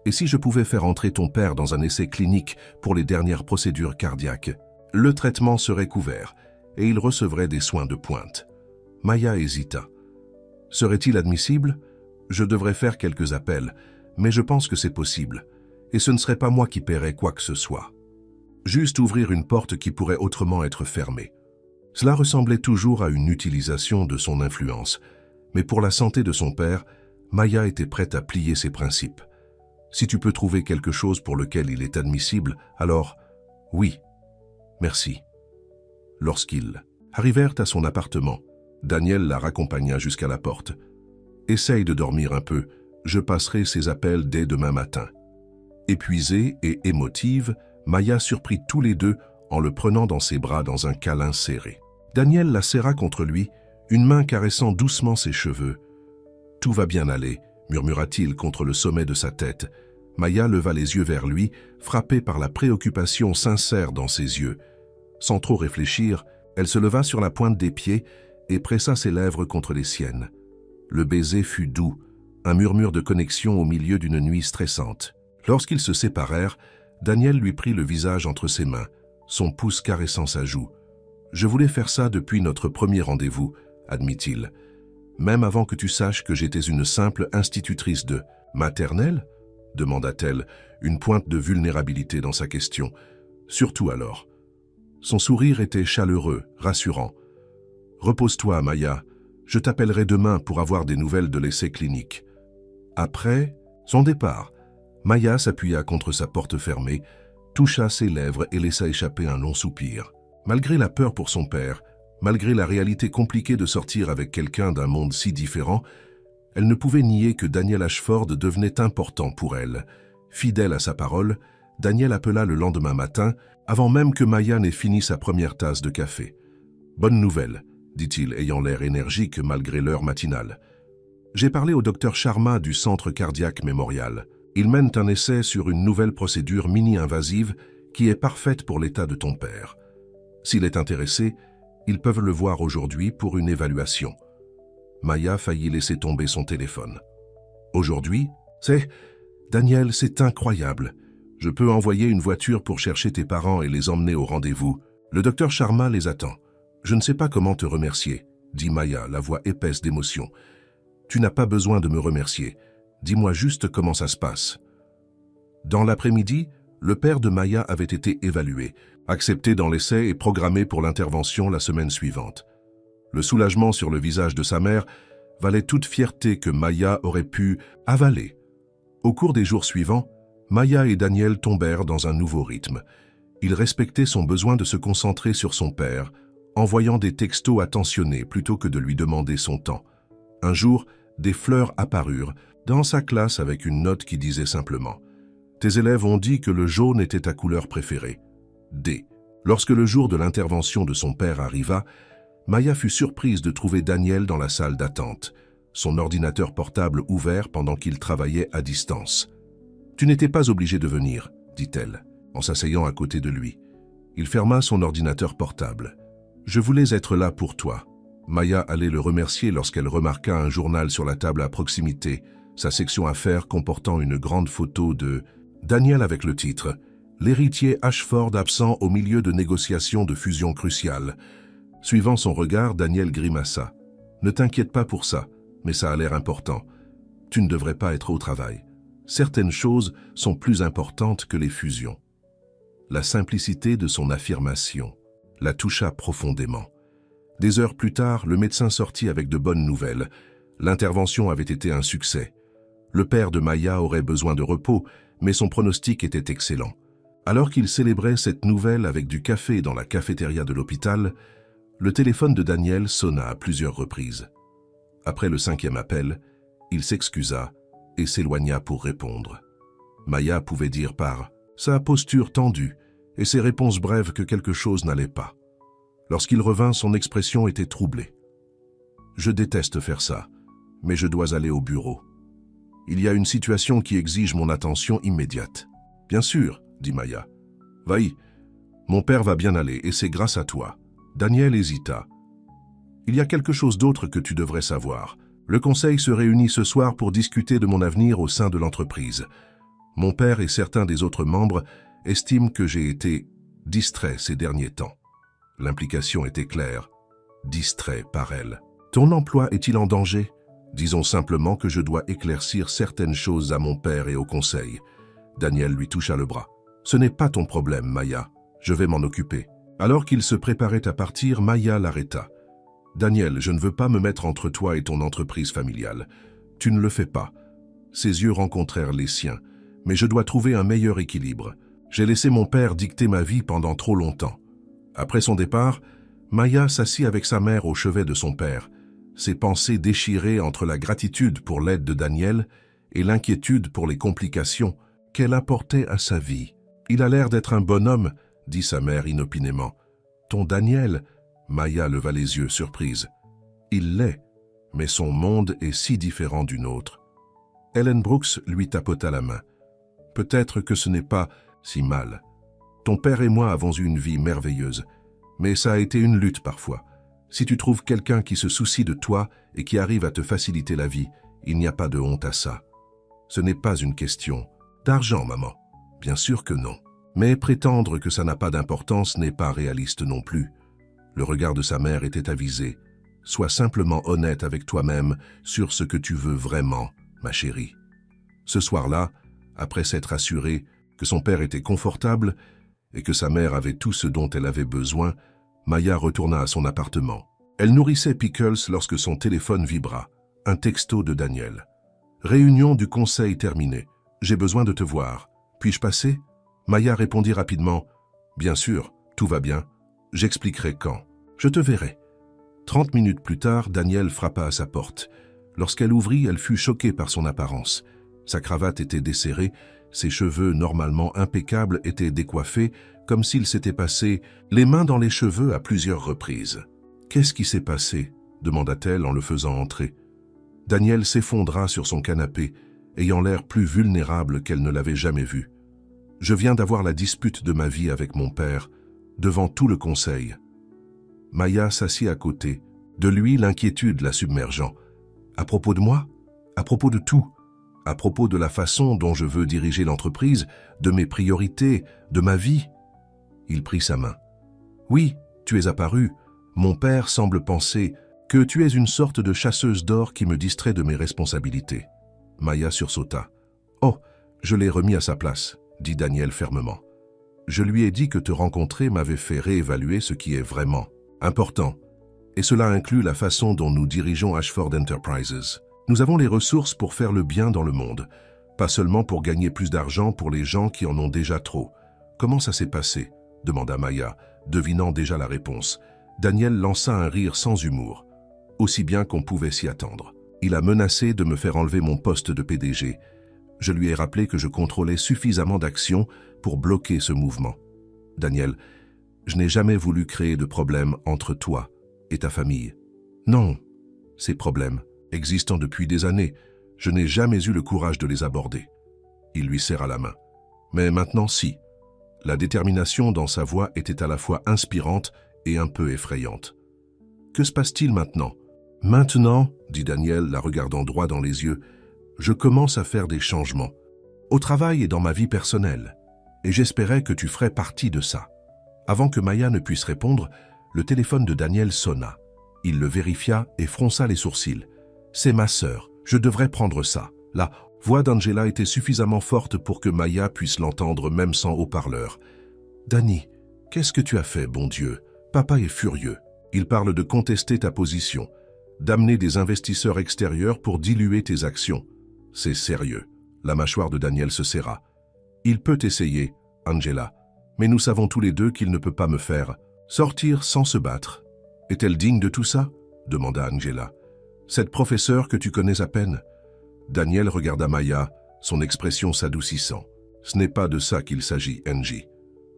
Et si je pouvais faire entrer ton père dans un essai clinique pour les dernières procédures cardiaques, le traitement serait couvert et il recevrait des soins de pointe. Maya hésita. Serait-il admissible? Je devrais faire quelques appels, mais je pense que c'est possible. Et ce ne serait pas moi qui paierais quoi que ce soit. Juste ouvrir une porte qui pourrait autrement être fermée. Cela ressemblait toujours à une utilisation de son influence. Mais pour la santé de son père, Maya était prête à plier ses principes. Si tu peux trouver quelque chose pour lequel il est admissible, alors oui, merci. Lorsqu'ils arrivèrent à son appartement, Daniel la raccompagna jusqu'à la porte. Essaye de dormir un peu, je passerai ces appels dès demain matin. Épuisée et émotive, Maya surprit tous les deux en le prenant dans ses bras dans un câlin serré. Daniel la serra contre lui, une main caressant doucement ses cheveux. « Tout va bien aller », murmura-t-il contre le sommet de sa tête. Maya leva les yeux vers lui, frappée par la préoccupation sincère dans ses yeux. Sans trop réfléchir, elle se leva sur la pointe des pieds et pressa ses lèvres contre les siennes. Le baiser fut doux, un murmure de connexion au milieu d'une nuit stressante. Lorsqu'ils se séparèrent, Daniel lui prit le visage entre ses mains, son pouce caressant sa joue. « Je voulais faire ça depuis notre premier rendez-vous, » admit-il. « Même avant que tu saches que j'étais une simple institutrice de maternelle ?» demanda-t-elle, une pointe de vulnérabilité dans sa question. « Surtout alors. » Son sourire était chaleureux, rassurant. « Repose-toi, Maya. Je t'appellerai demain pour avoir des nouvelles de l'essai clinique. » Après son départ, Maya s'appuya contre sa porte fermée, toucha ses lèvres et laissa échapper un long soupir. Malgré la peur pour son père, malgré la réalité compliquée de sortir avec quelqu'un d'un monde si différent, elle ne pouvait nier que Daniel Ashford devenait important pour elle. Fidèle à sa parole, Daniel appela le lendemain matin, avant même que Maya n'ait fini sa première tasse de café. « Bonne nouvelle », dit-il, ayant l'air énergique malgré l'heure matinale. « J'ai parlé au docteur Sharma du Centre cardiaque mémorial. Il mène un essai sur une nouvelle procédure mini-invasive qui est parfaite pour l'état de ton père. S'il est intéressé, ils peuvent le voir aujourd'hui pour une évaluation. » Maya faillit laisser tomber son téléphone. « Aujourd'hui? Daniel, c'est incroyable. Je peux envoyer une voiture pour chercher tes parents et les emmener au rendez-vous. Le docteur Sharma les attend. Je ne sais pas comment te remercier, » dit Maya, la voix épaisse d'émotion. « Tu n'as pas besoin de me remercier. Dis-moi juste comment ça se passe. » Dans l'après-midi, le père de Maya avait été évalué, accepté dans l'essai et programmé pour l'intervention la semaine suivante. Le soulagement sur le visage de sa mère valait toute fierté que Maya aurait pu avaler. Au cours des jours suivants, Maya et Daniel tombèrent dans un nouveau rythme. Ils respectaient son besoin de se concentrer sur son père, envoyant des textos attentionnés plutôt que de lui demander son temps. Un jour, des fleurs apparurent dans sa classe avec une note qui disait simplement « Tes élèves ont dit que le jaune était ta couleur préférée. D. » Lorsque le jour de l'intervention de son père arriva, Maya fut surprise de trouver Daniel dans la salle d'attente, son ordinateur portable ouvert pendant qu'il travaillait à distance. Tu n'étais pas obligé de venir, dit-elle, en s'asseyant à côté de lui. Il ferma son ordinateur portable. Je voulais être là pour toi. Maya allait le remercier lorsqu'elle remarqua un journal sur la table à proximité, sa section affaires comportant une grande photo de Daniel avec le titre « L'héritier Ashford absent au milieu de négociations de fusion cruciales ». Suivant son regard, Daniel grimaça. « Ne t'inquiète pas pour ça, mais ça a l'air important. Tu ne devrais pas être au travail. Certaines choses sont plus importantes que les fusions. » La simplicité de son affirmation la toucha profondément. Des heures plus tard, le médecin sortit avec de bonnes nouvelles. L'intervention avait été un succès. Le père de Maya aurait besoin de repos, mais son pronostic était excellent. Alors qu'il célébrait cette nouvelle avec du café dans la cafétéria de l'hôpital, le téléphone de Daniel sonna à plusieurs reprises. Après le 5e appel, il s'excusa et s'éloigna pour répondre. Maya pouvait dire par sa posture tendue et ses réponses brèves que quelque chose n'allait pas. Lorsqu'il revint, son expression était troublée. « Je déteste faire ça, mais je dois aller au bureau. Il y a une situation qui exige mon attention immédiate. »« Bien sûr, » dit Maya. « Va-y, mon père va bien aller et c'est grâce à toi. » Daniel hésita. « Il y a quelque chose d'autre que tu devrais savoir. Le conseil se réunit ce soir pour discuter de mon avenir au sein de l'entreprise. Mon père et certains des autres membres estiment que j'ai été distrait ces derniers temps. » L'implication était claire. Distrait par elle. « Ton emploi est-il en danger? Disons simplement que je dois éclaircir certaines choses à mon père et au conseil. » Daniel lui toucha le bras. « Ce n'est pas ton problème, Maya. Je vais m'en occuper. » Alors qu'il se préparait à partir, Maya l'arrêta. « Daniel, je ne veux pas me mettre entre toi et ton entreprise familiale. Tu ne le fais pas. » Ses yeux rencontrèrent les siens. « Mais je dois trouver un meilleur équilibre. J'ai laissé mon père dicter ma vie pendant trop longtemps. » Après son départ, Maya s'assit avec sa mère au chevet de son père, ses pensées déchirées entre la gratitude pour l'aide de Daniel et l'inquiétude pour les complications qu'elle apportait à sa vie. « Il a l'air d'être un bonhomme, » dit sa mère inopinément. « Ton Daniel ?» Maya leva les yeux, surprise. « Il l'est, mais son monde est si différent du nôtre. » Ellen Brooks lui tapota la main. « Peut-être que ce n'est pas si mal. Ton père et moi avons eu une vie merveilleuse, mais ça a été une lutte parfois. Si tu trouves quelqu'un qui se soucie de toi et qui arrive à te faciliter la vie, il n'y a pas de honte à ça. Ce n'est pas une question d'argent, maman. Bien sûr que non. Mais prétendre que ça n'a pas d'importance n'est pas réaliste non plus. » Le regard de sa mère était avisé. « Sois simplement honnête avec toi-même sur ce que tu veux vraiment, ma chérie. » Ce soir-là, après s'être assuré que son père était confortable et que sa mère avait tout ce dont elle avait besoin, Maya retourna à son appartement. Elle nourrissait Pickles lorsque son téléphone vibra. Un texto de Daniel. « Réunion du conseil terminée. J'ai besoin de te voir. Puis-je passer ?» Maya répondit rapidement. « Bien sûr, tout va bien. J'expliquerai quand. Je te verrai. » 30 minutes plus tard, Daniel frappa à sa porte. Lorsqu'elle ouvrit, elle fut choquée par son apparence. Sa cravate était desserrée, ses cheveux normalement impeccables étaient décoiffés, comme s'il s'était passé les mains dans les cheveux à plusieurs reprises. « Qu'est-ce qui s'est passé ?» demanda-t-elle en le faisant entrer. Daniel s'effondra sur son canapé, ayant l'air plus vulnérable qu'elle ne l'avait jamais vu. « Je viens d'avoir la dispute de ma vie avec mon père, devant tout le conseil. » Maya s'assit à côté. De lui, l'inquiétude la submergeant. « À propos de moi? À propos de tout? À propos de la façon dont je veux diriger l'entreprise, de mes priorités, de ma vie ?» Il prit sa main. « Oui, tu es apparu. Mon père semble penser que tu es une sorte de chasseuse d'or qui me distrait de mes responsabilités. » Maya sursauta. « Oh, je l'ai remis à sa place, » dit Daniel fermement. « Je lui ai dit que te rencontrer m'avait fait réévaluer ce qui est vraiment important. Et cela inclut la façon dont nous dirigeons Ashford Enterprises. Nous avons les ressources pour faire le bien dans le monde, pas seulement pour gagner plus d'argent pour les gens qui en ont déjà trop. Comment ça s'est passé ?» demanda Maya, devinant déjà la réponse. Daniel lança un rire sans humour, aussi bien qu'on pouvait s'y attendre. « Il a menacé de me faire enlever mon poste de PDG. Je lui ai rappelé que je contrôlais suffisamment d'actions pour bloquer ce mouvement. Daniel, je n'ai jamais voulu créer de problème entre toi et ta famille. Non, ces problèmes, existant depuis des années, je n'ai jamais eu le courage de les aborder. » Il lui serra la main. Mais maintenant, si. La détermination dans sa voix était à la fois inspirante et un peu effrayante. Que se passe-t-il maintenant? Maintenant, dit Daniel, la regardant droit dans les yeux, je commence à faire des changements. Au travail et dans ma vie personnelle. Et j'espérais que tu ferais partie de ça. Avant que Maya ne puisse répondre, le téléphone de Daniel sonna. Il le vérifia et fronça les sourcils. C'est ma sœur, je devrais prendre ça. La voix d'Angela était suffisamment forte pour que Maya puisse l'entendre même sans haut-parleur. Dani, qu'est-ce que tu as fait, bon Dieu? Papa est furieux. Il parle de contester ta position, d'amener des investisseurs extérieurs pour diluer tes actions. C'est sérieux. La mâchoire de Daniel se serra. Il peut essayer, Angela, mais nous savons tous les deux qu'il ne peut pas me faire sortir sans se battre. Est-elle digne de tout ça? Demanda Angela. Cette professeure que tu connais à peine? Daniel regarda Maya, son expression s'adoucissant. Ce n'est pas de ça qu'il s'agit, Angie.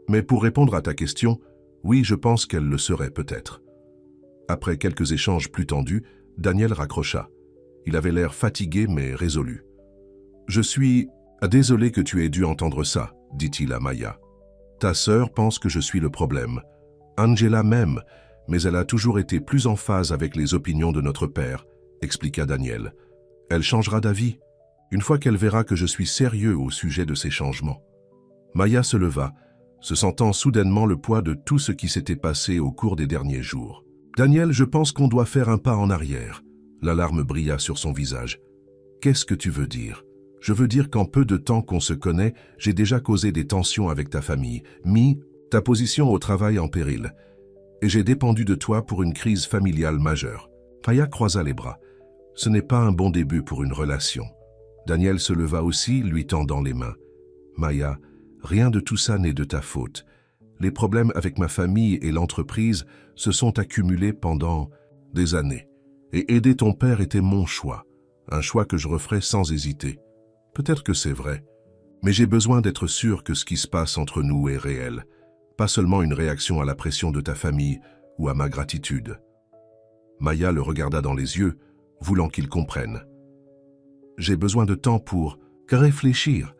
Mais pour répondre à ta question, oui, je pense qu'elle le serait peut-être. Après quelques échanges plus tendus, Daniel raccrocha. Il avait l'air fatigué mais résolu. Je suis désolé que tu aies dû entendre ça, dit-il à Maya. Ta sœur pense que je suis le problème. Angela m'aime, mais elle a toujours été plus en phase avec les opinions de notre père, expliqua Daniel. Elle changera d'avis, une fois qu'elle verra que je suis sérieux au sujet de ces changements. Maya se leva, se sentant soudainement le poids de tout ce qui s'était passé au cours des derniers jours. Daniel, je pense qu'on doit faire un pas en arrière. L'alarme brilla sur son visage. Qu'est-ce que tu veux dire? Je veux dire qu'en peu de temps qu'on se connaît, j'ai déjà causé des tensions avec ta famille, mis ta position au travail en péril. Et j'ai dépendu de toi pour une crise familiale majeure. Maya croisa les bras. Ce n'est pas un bon début pour une relation. Daniel se leva aussi, lui tendant les mains. Maya, rien de tout ça n'est de ta faute. Les problèmes avec ma famille et l'entreprise se sont accumulés pendant des années. Et aider ton père était mon choix, un choix que je referais sans hésiter. Peut-être que c'est vrai, mais j'ai besoin d'être sûr que ce qui se passe entre nous est réel, pas seulement une réaction à la pression de ta famille ou à ma gratitude. Maya le regarda dans les yeux, voulant qu'il comprenne. J'ai besoin de temps pour réfléchir.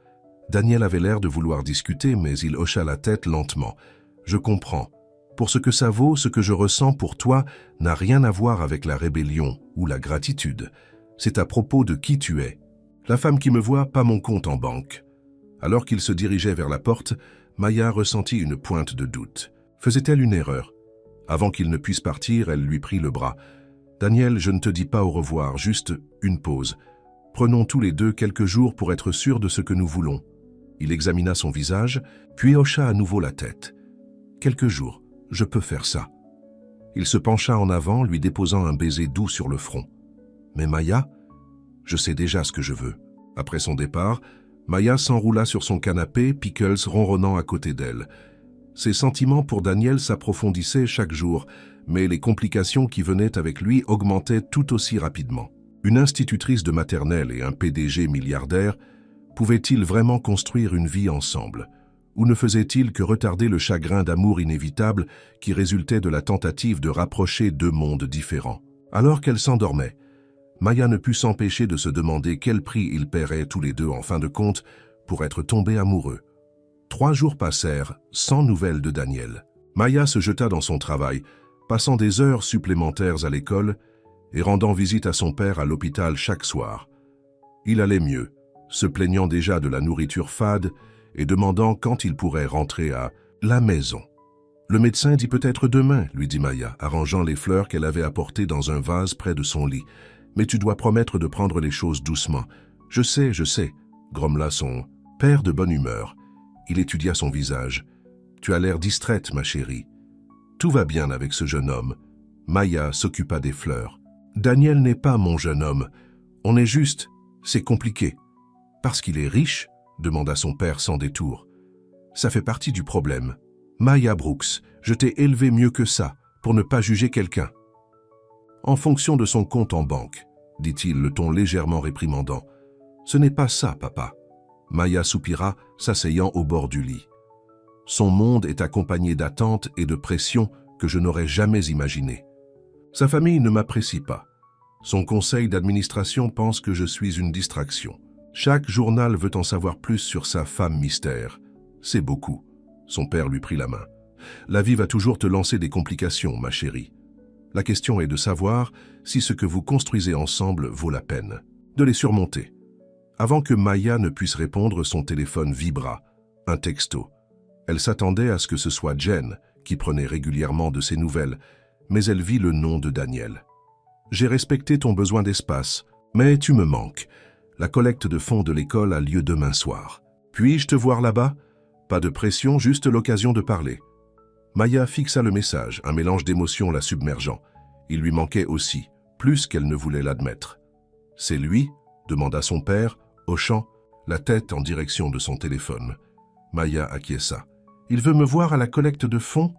Daniel avait l'air de vouloir discuter, mais il hocha la tête lentement. Je comprends. Pour ce que ça vaut, ce que je ressens pour toi n'a rien à voir avec la rébellion ou la gratitude. C'est à propos de qui tu es. La femme qui me voit, pas mon compte en banque. Alors qu'il se dirigeait vers la porte, Maya ressentit une pointe de doute. Faisait-elle une erreur? Avant qu'il ne puisse partir, elle lui prit le bras. « Daniel, je ne te dis pas au revoir, juste une pause. Prenons tous les deux quelques jours pour être sûrs de ce que nous voulons. » Il examina son visage, puis hocha à nouveau la tête. « Quelques jours, je peux faire ça. » Il se pencha en avant, lui déposant un baiser doux sur le front. « Mais Maya, je sais déjà ce que je veux. » Après son départ, Maya s'enroula sur son canapé, Pickles ronronnant à côté d'elle. Ses sentiments pour Daniel s'approfondissaient chaque jour, mais les complications qui venaient avec lui augmentaient tout aussi rapidement. Une institutrice de maternelle et un PDG milliardaire, pouvaient-ils vraiment construire une vie ensemble? Ou ne faisait-il que retarder le chagrin d'amour inévitable qui résultait de la tentative de rapprocher deux mondes différents? Alors qu'elle s'endormait, Maya ne put s'empêcher de se demander quel prix ils paieraient tous les deux en fin de compte pour être tombés amoureux. 3 jours passèrent sans nouvelles de Daniel. Maya se jeta dans son travail, passant des heures supplémentaires à l'école et rendant visite à son père à l'hôpital chaque soir. Il allait mieux, se plaignant déjà de la nourriture fade et demandant quand il pourrait rentrer à la maison. « Le médecin dit peut-être demain, » lui dit Maya, arrangeant les fleurs qu'elle avait apportées dans un vase près de son lit. « Mais tu dois promettre de prendre les choses doucement. »« Je sais, grommela son père de bonne humeur. Il étudia son visage. « Tu as l'air distraite, ma chérie. »« Tout va bien avec ce jeune homme. » Maya s'occupa des fleurs. « Daniel n'est pas mon jeune homme. On est juste, c'est compliqué. »« Parce qu'il est riche ?» demanda son père sans détour. « Ça fait partie du problème. Maya Brooks, je t'ai élevé mieux que ça, pour ne pas juger quelqu'un. » « En fonction de son compte en banque, » dit-il, le ton légèrement réprimandant. « Ce n'est pas ça, papa. » Maya soupira, s'asseyant au bord du lit. « Son monde est accompagné d'attentes et de pressions que je n'aurais jamais imaginées. Sa famille ne m'apprécie pas. Son conseil d'administration pense que je suis une distraction. Chaque journal veut en savoir plus sur sa femme mystère. C'est beaucoup. Son père lui prit la main. La vie va toujours te lancer des complications, ma chérie. La question est de savoir si ce que vous construisez ensemble vaut la peine de les surmonter. Avant que Maya ne puisse répondre, son téléphone vibra. Un texto. Elle s'attendait à ce que ce soit Jen qui prenait régulièrement de ses nouvelles, mais elle vit le nom de Daniel. « J'ai respecté ton besoin d'espace, mais tu me manques. La collecte de fonds de l'école a lieu demain soir. Puis-je te voir là-bas? Pas de pression, juste l'occasion de parler. » Maya fixa le message, un mélange d'émotions la submergeant. Il lui manquait aussi, plus qu'elle ne voulait l'admettre. « C'est lui ?» demanda son père, hochant la tête en direction de son téléphone. Maya acquiesça. « Il veut me voir à la collecte de fonds ?»